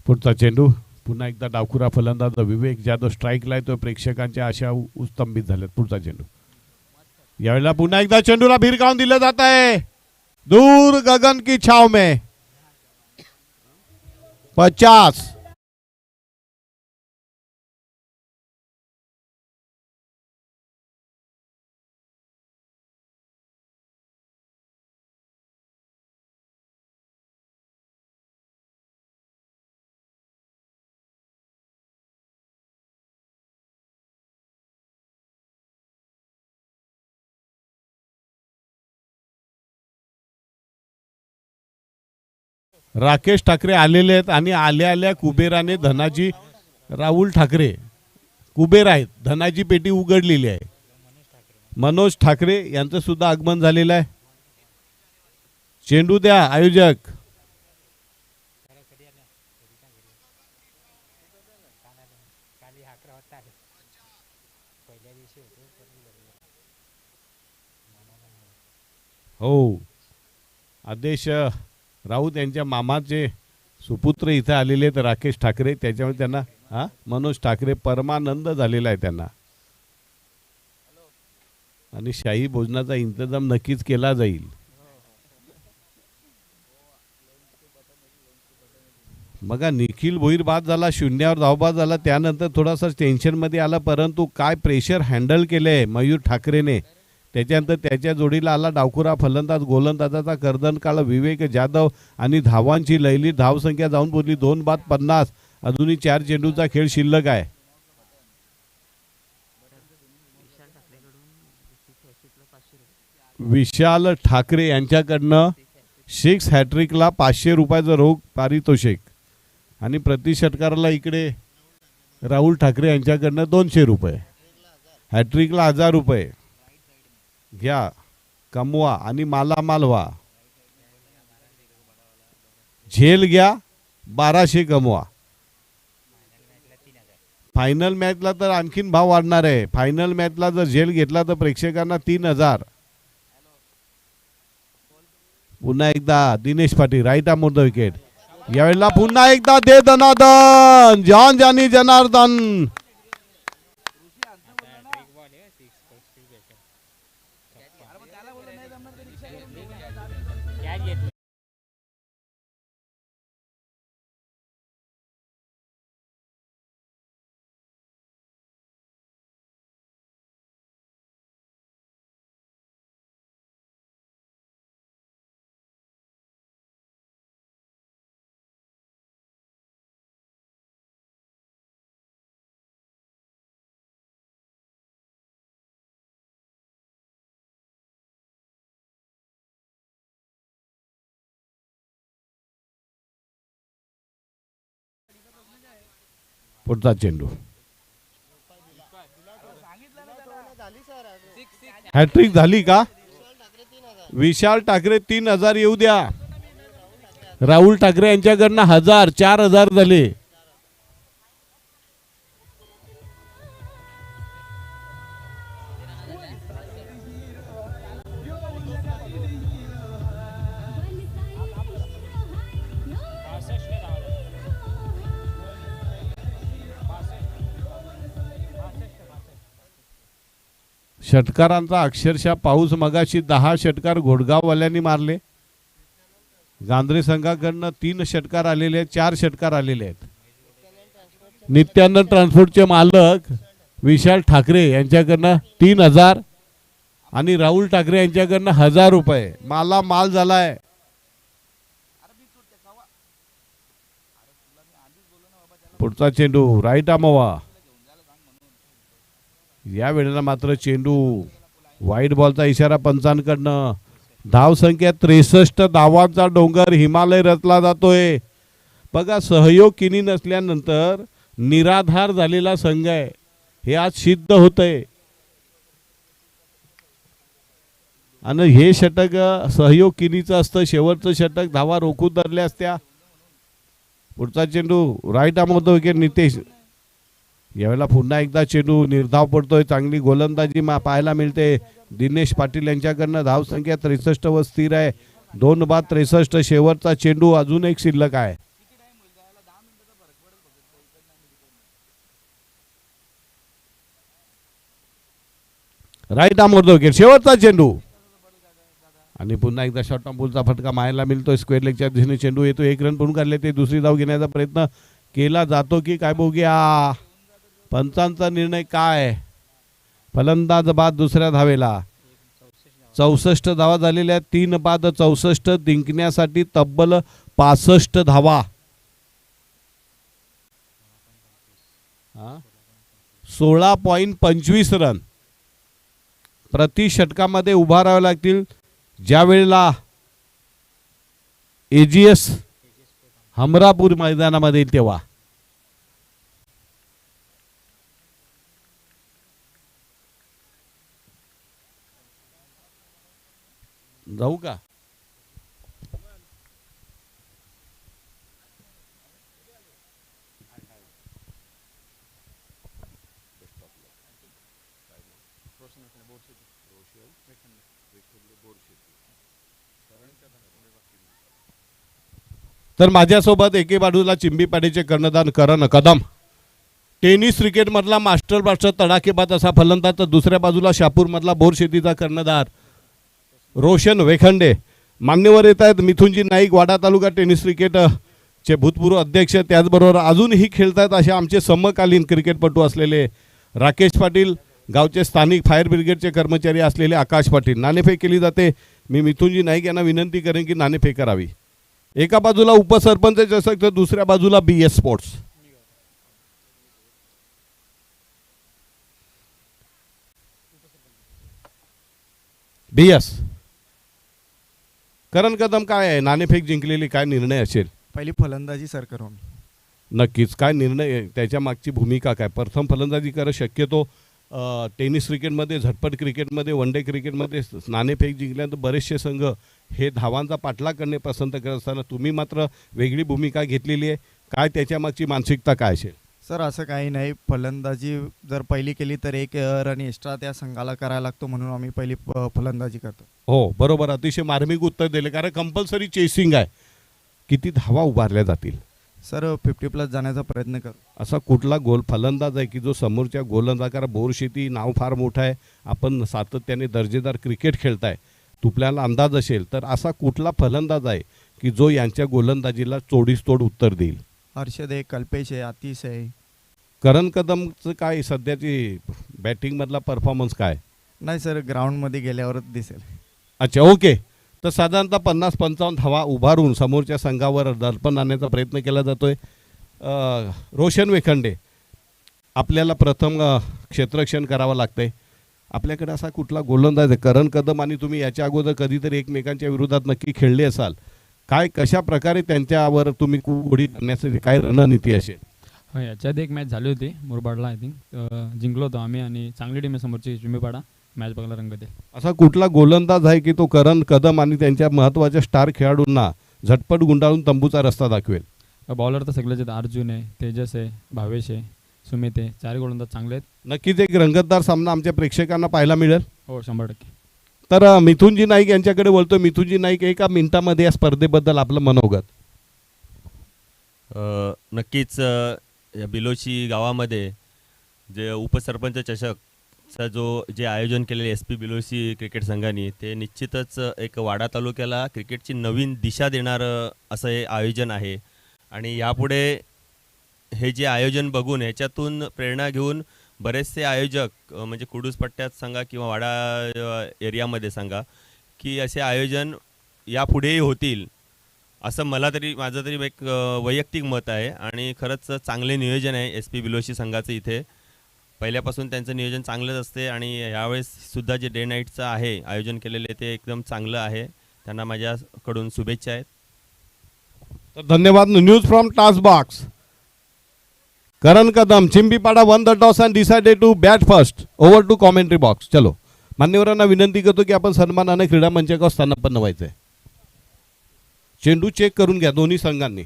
पुढचा चेंडू पुन्हा एकदा डावखुरा फलंदाज विवेक जाधव स्ट्राईकला येतो. प्रेक्षकांच्या आशा उस्तंभित झाल्यात. पुढचा चेंडू यावेळेला पुन्हा एकदा चेंडूला भिरकावून दिलं जात आहे. दूर गगन की छाव में 50. राकेश ठाकरे आलेले आहेत आणि आल्या आल्या कुबेराने धनाजी राहुल ठाकरे कुबेर आहेत. धनाजी पेटी उघडलेली आहे. मनोज ठाकरे यांचं सुद्धा आगमन झालेलं आहे. चेंडू द्या आयोजक. हो आदेश राऊत यांच्या मामाचे सुपुत्र इथे आलेले आहेत राकेश ठाकरे. त्याच्यामुळे त्यांना मनोज ठाकरे परमानंद झालेला आहे त्यांना. आणि शाही भोजनाचा इंतजाम नक्कीच केला जाईल. बघा निखिल भोईर बाद झाला. 0वर धावबाद झाला. त्यानंतर थोडासा टेन्शनमध्ये आला. परंतु काय प्रेशर हँडल केलंय मयूर ठाकरेने. त्याच्यानंतर त्याच्या जोडीला आला डावखुरा फलंदाज. गोलंदाजाचा कर्दनकाळ विवेक जाधव आणि धावांची लयली धावसंख्या जाऊन पोहोचली 2 बाद 50. अजूनही 4 चेंडूचा खेळ शिल्लक आहे. विशाल ठाकरे यांच्याकडनं 6 हॅट्रिकला 500 रुपयाचं रोख पारितोषिक आणि प्रति षटकाराला इकडे राहुल ठाकरे यांच्याकडनं 200 रुपये. हॅट्रिकला 1000 रुपये घ्या कमवा आणि मालामाल व्हा. झेल घ्या 1200 कमवा. फायनल मॅचला तर आणखीन भाव वाढणार आहे. फायनल मॅचला जर झेल घेतला तर प्रेक्षकांना 3000. पुन्हा एकदा Dinesh Patil right arm on the wicket. यावेळेला पुन्हा एकदा दे दनादन जान जानी जनार्दन. पुढचा चेंडू हॅट्रिक झाली का. विशाल ठाकरे 3000 येऊ द्या. राहुल ठाकरे यांच्याकडनं 1000, 4000 झाले. षटकारांचा अक्षरशः पाऊस. मगाशी 10 षटकार घोडगाववाल्यांनी मारले. गांधरे संघाकडनं 3 षटकार आलेले आहेत, 4 षटकार आलेले आहेत. नित्यानंद ट्रान्सपोर्टचे मालक विशाल ठाकरे यांच्याकडनं 3000 आणि राहुल ठाकरे यांच्याकडनं 1000 रुपये. माला माल झालाय. पुढचा चेंडू राईट आमोवा. या वेळेला मात्र चेंडू वाईट बॉलचा इशारा पंचांकडनं. धाव संख्या 63. धावांचा डोंगर हिमालय रचला जातोय. बघा, सहयोग किनी नसल्यानंतर निराधार झालेला संघ आहे हे आज सिद्ध होतंय. आणि हे षटक सहयोग किनीचं असतं. शेवटचं षटक धावा रोखून धरल्या असत्या. पुढचा चेंडू राईट आमोतो विकेट नितेश. यावेळेला पुन्हा एकदा चेंडू निर्धाव पडतोय. चांगली गोलंदाजी पाहायला मिळते दिनेश पाटील यांच्याकडनं. धाव संख्या 63 वर स्थिर आहे. 2 बाद 63. शेवटचा चेंडू अजून एक शिल्लक आहे. Right arm over the wicket. शेवटचा चेंडू आणि पुन्हा एकदा शॉर्ट बॉलचा फटका मारायला मिळतोय. स्क्वेअर लेगच्या दिशेने चेंडू येतो. 1 रन पूर्ण काढले. ते दुसरी धाव घेण्याचा प्रयत्न केला जातो की काय बघूया. पंचांचा निर्णय काय. फलंदाज बाद दुसऱ्या धावेला. 64 धावा झालेल्या. 3 बाद 64. जिंकण्यासाठी तब्बल 65 धावा. 16.25 रन प्रति षटकामध्ये उभा राहावे लागतील. ज्या वेळेला एजीएस हमरापूर मैदानामध्ये तेव्हा जाऊ का. तर माझ्यासोबत एके बाजूला चिंबीपाडीचे कर्णधार करण कदम, टेनिस क्रिकेट मधला मास्टर ब्लास्टर तडाखेबाज असा फलंदाज, तर दुसऱ्या बाजूला शापूर मधला बोरशेतीचा कर्णधार रोशन वेखंडे. मान्यवर येत आहेत मिथुनजी नाईक, वाडा तालुका टेनिस क्रिकेट चे भूतपूर्व अध्यक्ष, त्याचबरोबर अजूनही खेळतात असे आमचे समकालीन क्रिकेटपटू असलेले राकेश पाटील, गावचे स्थानिक फायर ब्रिगेडचे कर्मचारी असलेले आकाश पाटील. नाणेफेक केली जाते. मी मिथुनजी नाईक यांना विनंती करेन की नाणेफेक करावी. एका बाजूला उपसरपंच चषक तर दुसऱ्या बाजूला BS स्पोर्ट्स. BS करण कदम, काय आहे नाणेफेक जिंकलेली, काय निर्णय असेल? पहिली फलंदाजी सर करू. नक्कीच काय निर्णय, त्याच्या मागची भूमिका काय? प्रथम फलंदाजी करा. शक्यतो टेनिस क्रिकेटमध्ये, झटपट क्रिकेटमध्ये, वन डे क्रिकेटमध्ये नाणेफेक जिंकल्यानंतर बरेचसे संघ हे धावांचा पाठलाग करणे पसंत करत असताना तुम्ही मात्र वेगळी भूमिका घेतलेली आहे. काय त्याच्या मागची मानसिकता काय असेल? सर असं काही नाही, फलंदाजी जर पहिली केली तर 1 रन एक्स्ट्रा त्या संघाला करायला लागतो, म्हणून आम्ही पहिली फलंदाजी करतो. हो बरोबर, अतिशय मार्मिक उत्तर दिले. कारण कंपल्सरी चेसिंग आहे. किती धावा उभारल्या जातील? सर 50+ जाण्याचा प्रयत्न करू. असा कुठला गोल फलंदाज आहे की जो समोरच्या गोलंदाजाला, बोरशेती नाव फार मोठं आहे, आपण सातत्याने दर्जेदार क्रिकेट खेळताय, तुपल्याला अंदाज असेल तर असा कुठला फलंदाज आहे की जो यांच्या गोलंदाजीला चोडीस तोड उत्तर देईल? हर्षद आहे, कल्पेश आहे, आतिश आहे. करण कदमचं काय सध्याची बॅटिंगमधला परफॉर्मन्स काय? नाही सर, ग्राउंडमध्ये गेल्यावरच दिसेल. अच्छा ओके. तर साधारणतः 50-55 धावा उभारून समोरच्या संघावर दर्पण आणण्याचा प्रयत्न केला जातोय. रोशन वेखंडे, आपल्याला प्रथम क्षेत्ररक्षण करावं लागतंय. आपल्याकडे असा कुठला गोलंदाज आहे? करण कदम आणि तुम्ही याच्या अगोदर कधीतरी एकमेकांच्या विरोधात नक्की खेळले असाल. काय कशा प्रकारे त्यांच्यावर तुम्ही उडी करण्यासाठी काय रणनीती असेल? याच्यात एक मॅच झाली होती मुरबाडला, आय थिंक जिंकलो होतो आम्ही, आणि चांगली टीम आहे समोरची चिंबीपाडा. मॅच बघायला रंगत आहे. असा कुठला गोलंदाज आहे की तो करण कदम आणि त्यांच्या महत्त्वाच्या स्टार खेळाडूंना झटपट गुंडाळून तंबूचा रस्ता दाखवेल. बॉलर तर सगळेच आहेत. अर्जुन आहे, तेजस आहे, भावेश आहे, सुमित आहे. चार गोलंदाज चांगले आहेत. नक्कीच एक रंगतदार सामना आमच्या प्रेक्षकांना पाहायला मिळेल. हो 100%. तर मिथुनजी नाईक यांच्याकडे बोलतो. मिथुनजी नाईक, एका मिनिटामध्ये या स्पर्धेबद्दल आपलं मनोगत. नक्कीच या बिलोशी गावामध्ये जे उपसरपंच चषकचा जे आयोजन केलेले एस पी बिलोशी क्रिकेट संघाने, ते निश्चितच एक वाडा तालुक्याला क्रिकेटची नवीन दिशा देणारं असं हे आयोजन आहे. आणि यापुढे हे जे आयोजन बघून ह्याच्यातून प्रेरणा घेऊन बरेचसे आयोजक म्हणजे कुडूस पट्ट्यात सांगा किंवा वाडा एरियामध्ये सांगा की असे आयोजन यापुढेही होतील असं माझं तरी एक वैयक्तिक मत आहे. आणि खरंच चांगले नियोजन आहे एस पी बिलोशी संघाचं. इथे पहिल्यापासून त्यांचं नियोजन चांगलंच असते आणि यावेळेस सुद्धा जे डे नाईटचं आहे आयोजन केलेले ते एकदम चांगलं आहे. त्यांना माझ्याकडून शुभेच्छा आहेत. तर धन्यवाद. News from task box. Karan Kadam, Chimbipada won the toss and decided to bat first. Over to commentary box. चलो, मान्यवरांना विनंती करतो की आपण सन्मानाने क्रीडा मंचावर स्थानापन्न व्हायचंय. चेंडू चेक करून घ्या दोन्ही संघांनी.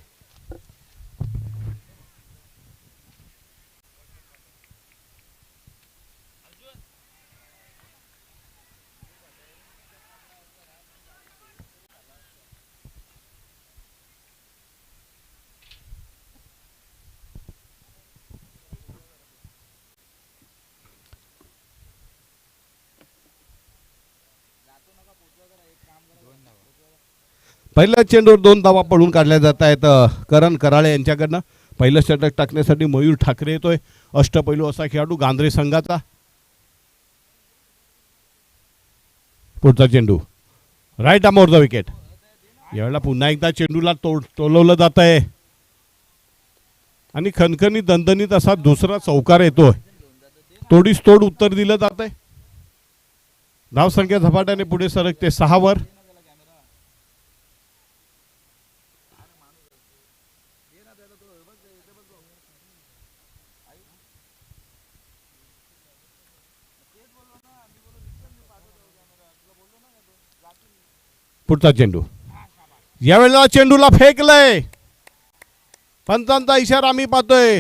पहिल्या चेंडूवर 2 धावा पडून काढल्या जात आहेत करण कराळे यांच्याकडनं. पहिलं षटक टाकण्यासाठी मयूर ठाकरे येतोय. अष्टपैलू असा खेळाडू गांधरे संघाचा. पुढचा चेंडू right arm over the wicket. यावेळेला पुन्हा एकदा चेंडूला टोलवलं जात आहे आणि खणखणी दणदणीत असा दुसरा चौकार येतोय. तोडीस तोड उत्तर दिलं जात आहे. धावसंख्या झपाट्याने पुढे सरकते 6 वर. पुढचा चेंडू. यावेळेला चेंडूला फेकलंय. पंचांचा इशारा आम्ही पाहतोय.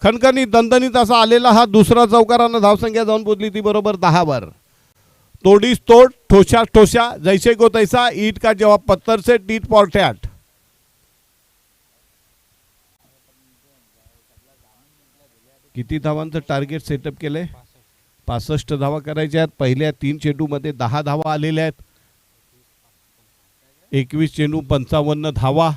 खणखणी दणदणीत असा आलेला हा दुसरा चौकारानं धावसंख्या जाऊन पोचली ती बरोबर 10 वर. तोडीस तोड, ठोशा ठोशा, जैसे को तैसा, ईट का जवाब पत्थर से, टीट फॉर टॅट. किती धावांचं टार्गेट सेटअप केलंय? 65 धावा करायच्या आहेत. पहिल्या 3 चेंडूमध्ये 10 धावा आलेल्या आहेत. 21 चेंडू 55 धावा.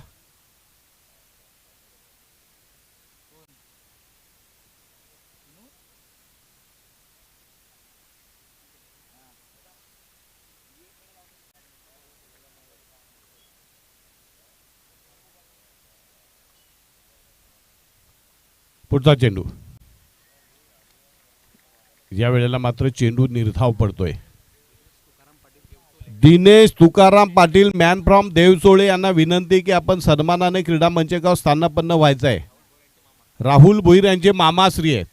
पुढचा चेंडू. या वेळेला मात्र चेंडू निर्धाव पडतोय. दिनेश तुकाराम पाटील, मॅन फ्रॉम देवचोळे यांना विनंती की आपण सन्मानाने क्रीडा मंचकावर स्थानापन्न व्हायचं आहे. राहुल भोईर यांचे मामाश्री आहेत.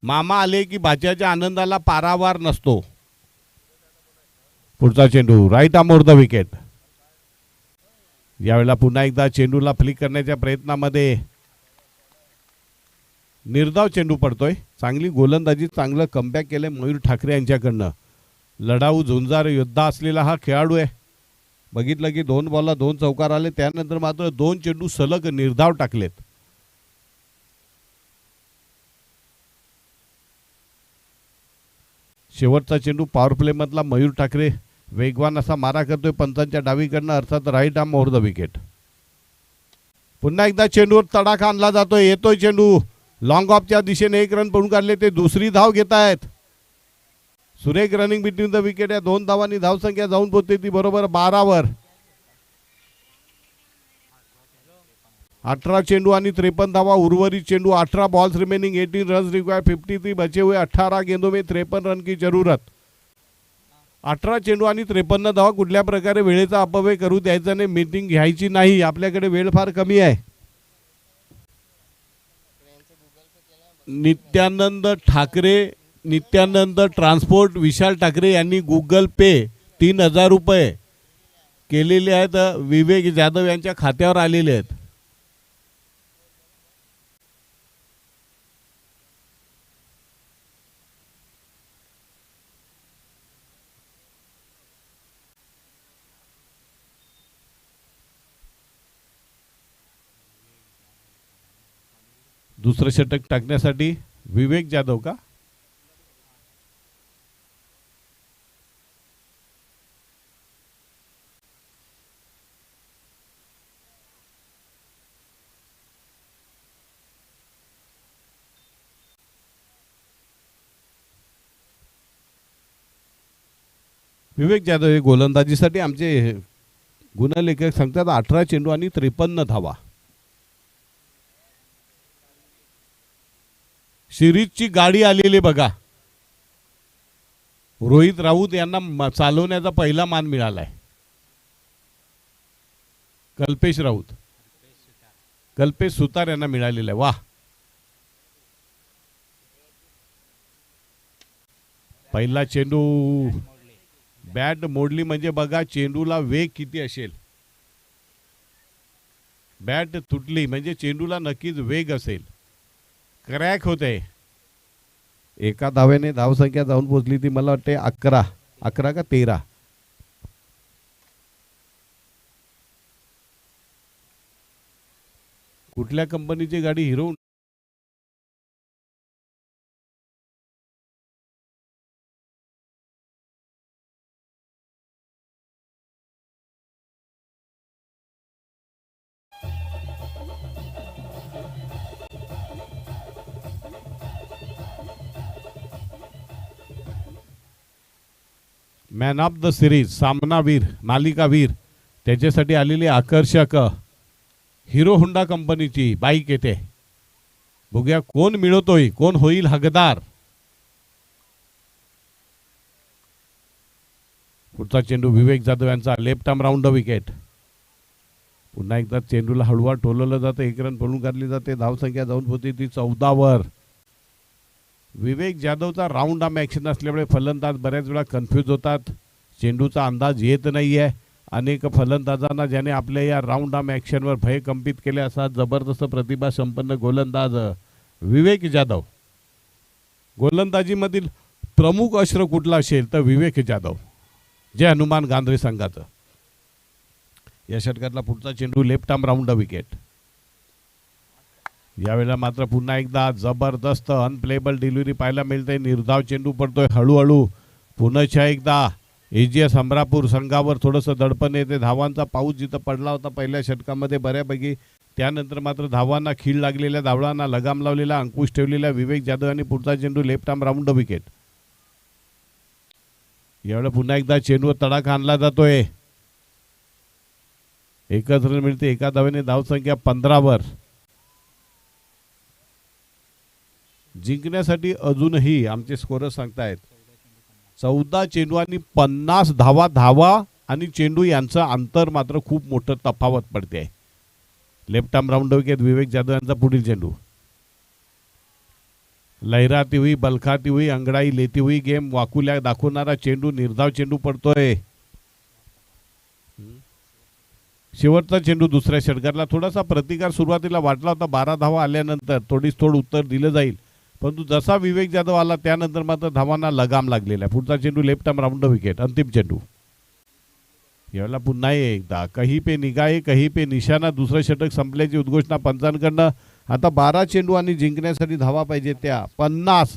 मामा आले की भाच्याच्या आनंदाला पारावार नसतो. पुढचा चेंडू right arm over the wicket. यावेळेला पुन्हा एकदा चेंडूला फ्लिक करण्याच्या प्रयत्नामध्ये निर्धाव चेंडू पडतोय. चांगली गोलंदाजी, चांगलं कमबॅक केलंय मयूर ठाकरे यांच्याकडनं. लढाऊ झुंजार योद्धा असलेला हा खेळाडू आहे. बघितलं की 2 बॉलला 2 चौकार आले. त्यानंतर मात्र 2 चेंडू सलग निर्धाव टाकलेत. शेवटचा चेंडू पॉवर प्ले मधला मयूर ठाकरे वेगवान असा मारा करतोय पंचांच्या डावीकडनं, अर्थात right arm over the wicket. पुन्हा एकदा चेंडूवर तडाखा आणला जातोय. येतोय चेंडू लॉंग ऑफच्या दिशेने. 1 रन पडून काढले. ते दुसरी धाव घेत आहेत. सुरेख रनिंग बिटवीन द विकेट. या 2 धावांनी धावसंख्या जाऊन पोहोचते ती बरोबर 12 वर. 18 चेंडू आणि 53 धावा. उर्वरित चेंडू 18 बॉल्स रिमेनिंग, 18 रन रिक्वायर, 53 बचे हुए, 18 गेंदों में 53 रन की जरूरत. 18 चेंडू आणि 53 धावा. कुठल्या प्रकारे वेळेचा अपव्यय करू द्यायचा नाही. मीटिंग घ्यायची नाही. आपल्याकडे वेळ फार कमी आहे. नित्यानंद ठाकरे, नित्यानंद ट्रान्सपोर्ट, विशाल ठाकरे यांनी गुगल पे 3000 रुपये केलेले आहेत विवेक जाधव यांच्या खात्यावर आलेले आहेत. दुसरं षटक टाकण्यासाठी विवेक जाधव का? विवेक जाधव हे गोलंदाजीसाठी आमचे गुणलेखक सांगतात 18 चेंडू आणि 53 धावा. सिरीजची गाडी आलेली बघा. रोहित राऊत यांना चालवण्याचा पहिला मान मिळालाय. कल्पेश राऊत, कल्पेश सुतार यांना मिळालेला आहे. वाह, पहिला चेंडू बॅट मोडली म्हणजे बघा चेंडूला वेग किती असेल. बॅट तुटली म्हणजे चेंडूला नक्कीच वेग असेल. क्रॅक होते. एका धावेने धावसंख्या जाऊन पोहोचली ती मला वाटते 11 का 13. कुठल्या कंपनीची गाडी? Hero. Man of the series, सामनावीर, मालिकावीर, त्याच्यासाठी आलेली आकर्षक हिरो होंडा कंपनीची बाईक येते. बघूया कोण मिळवतोय, कोण होईल हकदार. पुढचा चेंडू विवेक जाधव यांचा लेफ्ट आर्म राऊंड विकेट. पुन्हा एकदा चेंडूला हळूवार टोलवलं जातं. 1 रन पळून काढली जाते. धावसंख्या जाऊन पोहोचते ती 14 वर. विवेक जाधवचा राऊंड आर्म ॲक्शन असल्यामुळे फलंदाज बऱ्याच वेळा कन्फ्यूज होतात. चेंडूचा अंदाज येत नाही आहे. अनेक फलंदाजांना ज्याने आपल्या या राऊंड आर्म ॲक्शनवर भय कंपित केले असा जबरदस्त प्रतिभा संपन्न गोलंदाज विवेक जाधव. गोलंदाजीमधील प्रमुख अस्त्र कुठला असेल तर विवेक जाधव, जे हनुमान गांधरे संघाचं. या षटकातला पुढचा चेंडू लेफ्ट आर्म राऊंड विकेट. यावेळेला मात्र पुन्हा एकदा जबरदस्त अनप्लेबल डिलिव्हरी पाहायला मिळते. निर्धाव चेंडू पडतोय हळूहळू. पुन्हा एकदा एजीएस अमरापूर संघावर थोडंसं दडपण येते. धावांचा पाऊस जिथं पडला होता पहिल्या षटकामध्ये बऱ्यापैकी, त्यानंतर मात्र धावांना खीळ लागलेल्या, धावळांना लगाम लावलेला, अंकुश ठेवलेला विवेक जाधव आणि पुढचा चेंडू लेफ्ट आर्म राऊंड विकेट. यावेळेला पुन्हा एकदा चेंडूवर तडाखा आणला जातोय. एकच रन मिळते. एका धावेने धावसंख्या 15 वर. जिंकण्यासाठी अजूनही आमचे स्कोरर सांगतायत 14 चेंडू आणि 50 धावा आणि चेंडू यांचं अंतर मात्र खूप मोठं तफावत पडते आहे. लेफ्ट आर्म राऊंड विकेट विवेक जाधव यांचा पुढील चेंडू. लहराती हुई, बलखाती हुई, अंगड़ाई लेती हुई गेम वाकुल्या दाखवणारा चेंडू, निर्धाव चेंडू पडतोय. शेवटचा चेंडू दुसऱ्या षटकातला. थोडासा प्रतिकार सुरुवातीला वाटला होता. 12 धावा आल्यानंतर थोड उत्तर दिलं जाईल, परंतु जसा विवेक जाधव आला त्यानंतर मात्र धावांना लगाम लागलेला आहे. पुढचा चेंडू लेफ्ट आर्म राऊंड विकेट, अंतिम चेंडू. यावेळेला पुन्हा एकदा कहीं पे निगाहे कहीं पे निशाणा. दुसरं षटक संपल्याची उद्घोषणा पंचांकडनं. आता 12 चेंडू आणि जिंकण्यासाठी धावा पाहिजे त्या 50.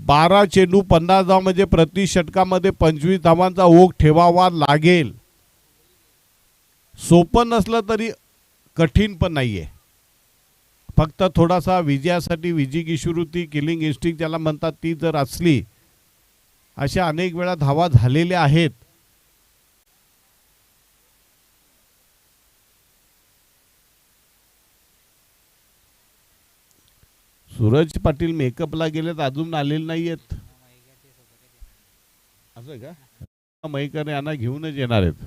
12 चेंडू 50 धावा म्हणजे प्रति षटकामध्ये 25 धावांचा ओघ ठेवावा लागेल. सोपं नसलं तरी कठीण पण नाहीये. फक्त थोडासा विजयासाठी विजिगीषुवृत्ती, किलिंग इन्स्टिंक्ट ज्याला म्हणतात, ती जर असली, अशा अनेक वेळा धावा झालेल्या आहेत. सूरज पाटील मेकअपला गेलेत, अजून आलेले नाहीयेत. असं का? मयकर यांना घेऊनच येणार आहेत.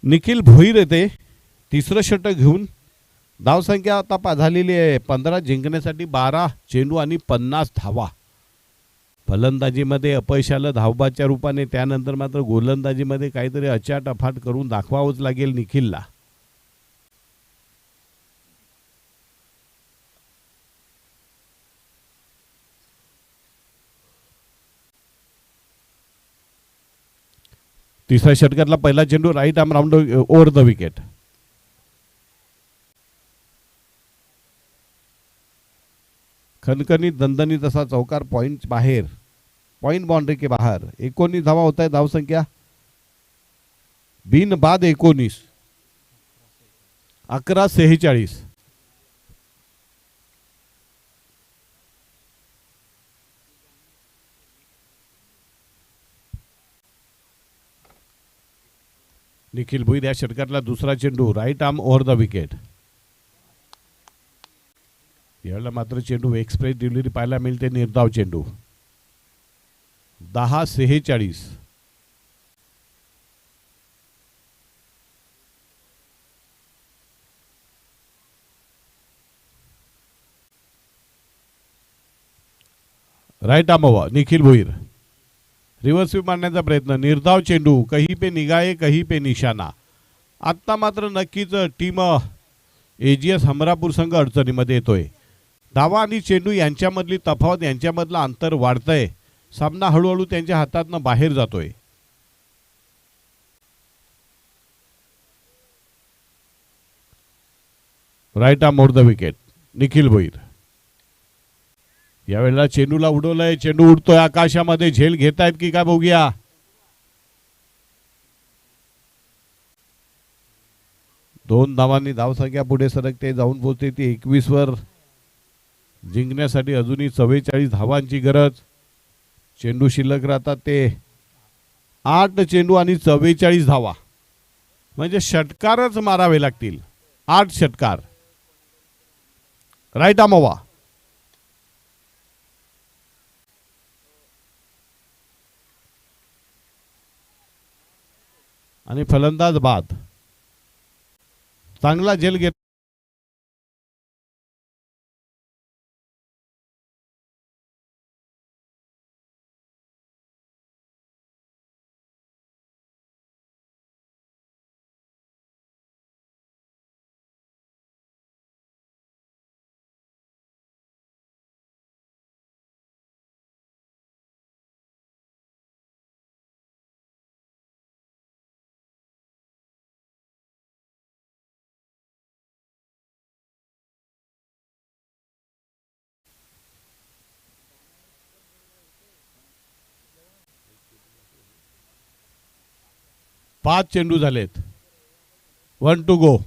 निखिल भोईर येते तिसरं षटक घेऊन. धावसंख्या आता झालेली आहे 15, जिंकण्यासाठी 12 चेंडू आणि 50 धावा. फलंदाजीमध्ये अपयश आलं धावबाच्या रूपाने, त्यानंतर मात्र गोलंदाजीमध्ये काहीतरी अचाट अफाट करून दाखवावंच लागेल निखिलला. तिसऱ्या षटकातला पहिला चेंडू right arm round over the wicket. खनखनीत दणदणीत असा चौकार पॉइंट बाहेर, पॉइंट बाउंड्री के बाहर. 19 धावा होत आहे धावसंख्या. बिन बाद 19, 11:46. निखिल भुईर या षटकातला दुसरा चेंडू right arm over the wicket. यावेळेला मात्र चेंडू एक्सप्रेस डिलिव्हरी पाहायला मिळते. निर्धाव चेंडू. 10:46. Right arm over Nikhil Bhuir. Reverse sweep मारण्याचा प्रयत्न. निर्धाव चेंडू. कहीं पे निगाहे कहीं पे निशाणा. आत्ता मात्र नक्कीच टीम एजीएस हमरापूर संघ अडचणीमध्ये येतोय. धावा आणि चेंडू यांच्यामधली तफावत, यांच्यामधलं अंतर वाढतंय. सामना हळूहळू त्यांच्या हातातनं बाहेर जातोय. Right arm over the wicket Nikhil Bhoir. यावेळेला चेंडूला उडवलंय. चेंडू उडतोय आकाशामध्ये. झेल घेतायत की काय बघूया. दोन धावांनी धावसंख्या पुढे सरकते, जाऊन पोहोचते ती 21 वर. जिंकण्यासाठी अजूनही 44 धावांची गरज. चेंडू शिल्लक राहतात ते 8 चेंडू आणि 44 धावा. म्हणजे षटकारच मारावे लागतील. 8 षटकार. Right arm over. आणि फलंदाज बाद. चांगला झेल घेत. पाच चेंडू झालेत. 1 to go.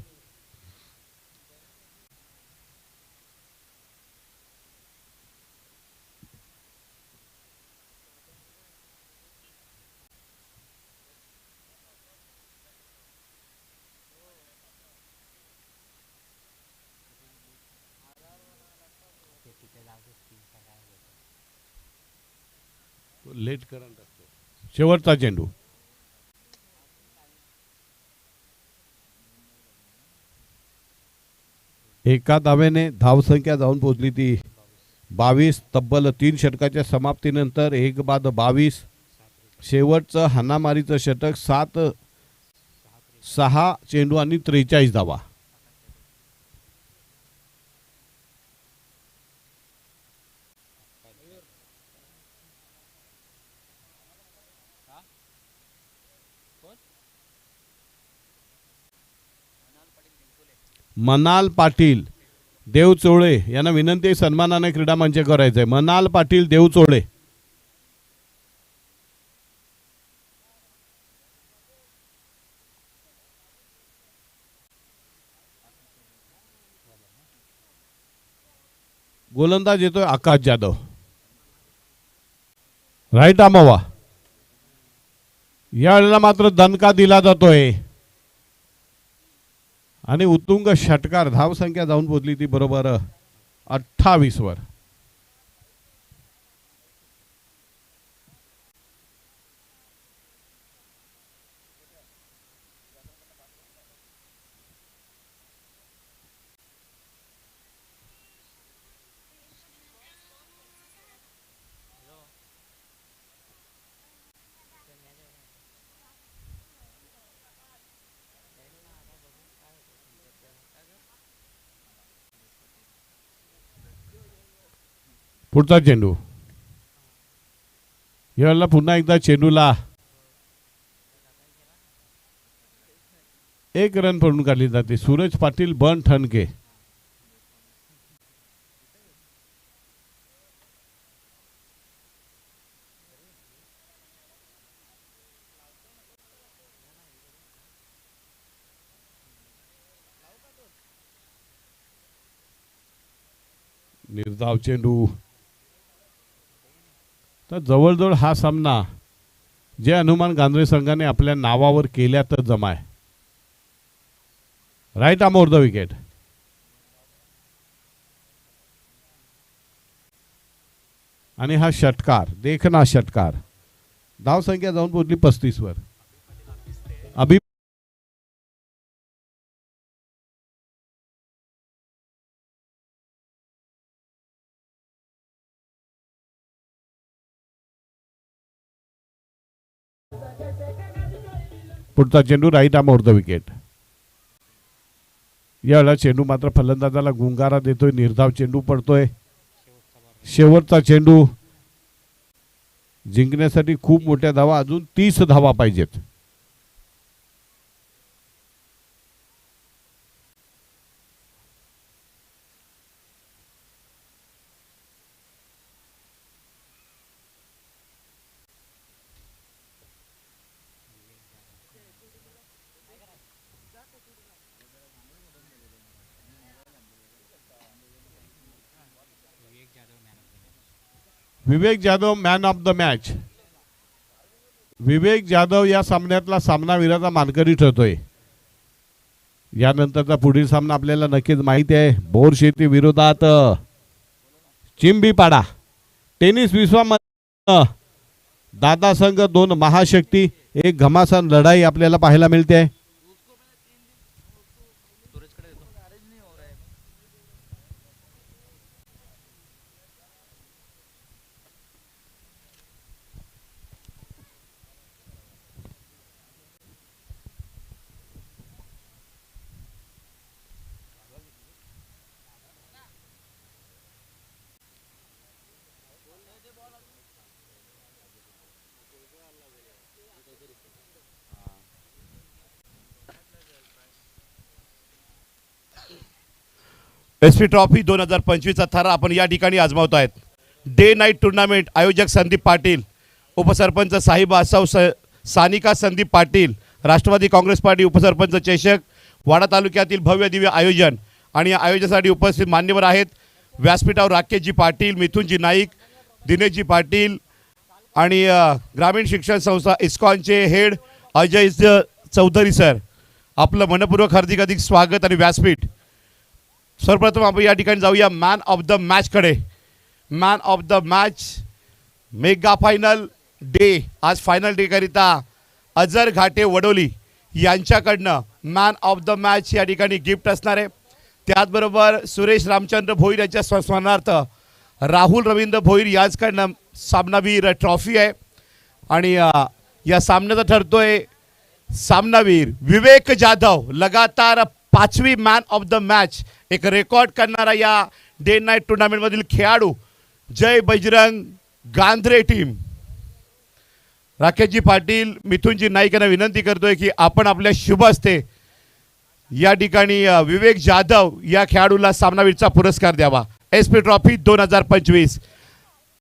लेट करंट असतो. शेवटचा चेंडू. एका धावेने धावसंख्या जाऊन पोहोचली ती 22. तब्बल 3 षटकाच्या समाप्तीनंतर 1 बाद 22. शेवटचं हाणामारीचं षटक 6 चेंडू आणि 43 धावा. मनाल पाटील देवचोळे यांना विनंती आहे सन्मानाने क्रीडा मंच करायचंय. मनाल पाटील देवचोळे. गोलंदाज येतोय Akash Jadhav. Right arm over. यावेळेला मात्र दणका दिला जातोय आणि उत्तुंग षटकार. धावसंख्या जाऊन पोहोचली ती बरोबर 28 वर. पुढचा चेंडू यावेळेला पुन्हा एकदा चेंडूला एक रन पडून काढली जाते. सूरज पाटील बन ठणके. निर्धाव चेंडू. तर जवळजवळ हा सामना जे हनुमान गांधरे संघाने आपल्या नावावर केल्यात जमाय. Right arm over the wicket. आणि हा षटकार देखना षटकार. धाव संख्या जाऊन पोहोचली 35 वर. अभि पुढचा चेंडू right arm over the wicket. यावेळेला चेंडू मात्र फलंदाजाला गुंगारा देतोय. निर्धाव चेंडू पडतोय. शेवटचा चेंडू जिंकण्यासाठी खूप मोठ्या धावा, अजून 30 धावा पाहिजेत. Vivek Jadhav man of the match. Vivek Jadhav या सामन्यातला सामनावीराचा मानकरी ठरतोय. यानंतरचा पुढील सामना आपल्याला नक्कीच माहिती आहे. बोरशेती विरोधात चिंबीपाडा. टेनिस विश्वामध्ये दादा संघ दोन महाशक्ती, एक घमासान लढाई आपल्याला पाहायला मिळते. एसपी ट्रॉफी 2025चा थरा आपण या ठिकाणी आजमावतो आहेत. डे नाईट टुर्नामेंट आयोजक संदीप पाटील, उपसरपंच साहिबा आसाव, सानिका संदीप पाटील, राष्ट्रवादी काँग्रेस पार्टी उपसरपंच चषक, वाडा तालुक्यातील भव्य दिव्य आयोजन. आणि या आयोजनासाठी उपस्थित मान्यवर आहेत व्यासपीठावर राकेशजी पाटील, मिथुनजी नाईक, दिनेशजी पाटील आणि ग्रामीण शिक्षण संस्था इस्कॉनचे हेड अजय चौधरी सर. आपलं मनपूर्वक हार्दिक स्वागत आणि व्यासपीठ. सर्वप्रथम आपण या ठिकाणी जाऊया मॅन ऑफ द मॅचकडे. Man of the match mega final day, आज फायनल डे करिता अजर घाटे वडोली यांच्याकडनं मॅन ऑफ द मॅच या ठिकाणी गिफ्ट असणार आहे. त्याचबरोबर सुरेश रामचंद्र भोईर यांच्या स्मरणार्थ राहुल रवींद्र भोईर यांच्याकडनं सामनावीर ट्रॉफी आहे. आणि या सामन्याचा ठरतोय सामनावीर विवेक जाधव. लगातार 5वी मॅन ऑफ द मॅच एक रेकॉर्ड करणारा या डे नाईट टुर्नामेंटमधील खेळाडू जय बजरंग गांधरे टीम. राकेशजी पाटील, मिथुनजी नाईक यांना विनंती करतोय की आपण आपल्या शुभ हस्ते या ठिकाणी विवेक जाधव या खेळाडूला सामनावीरचा पुरस्कार द्यावा. SP trophy 2025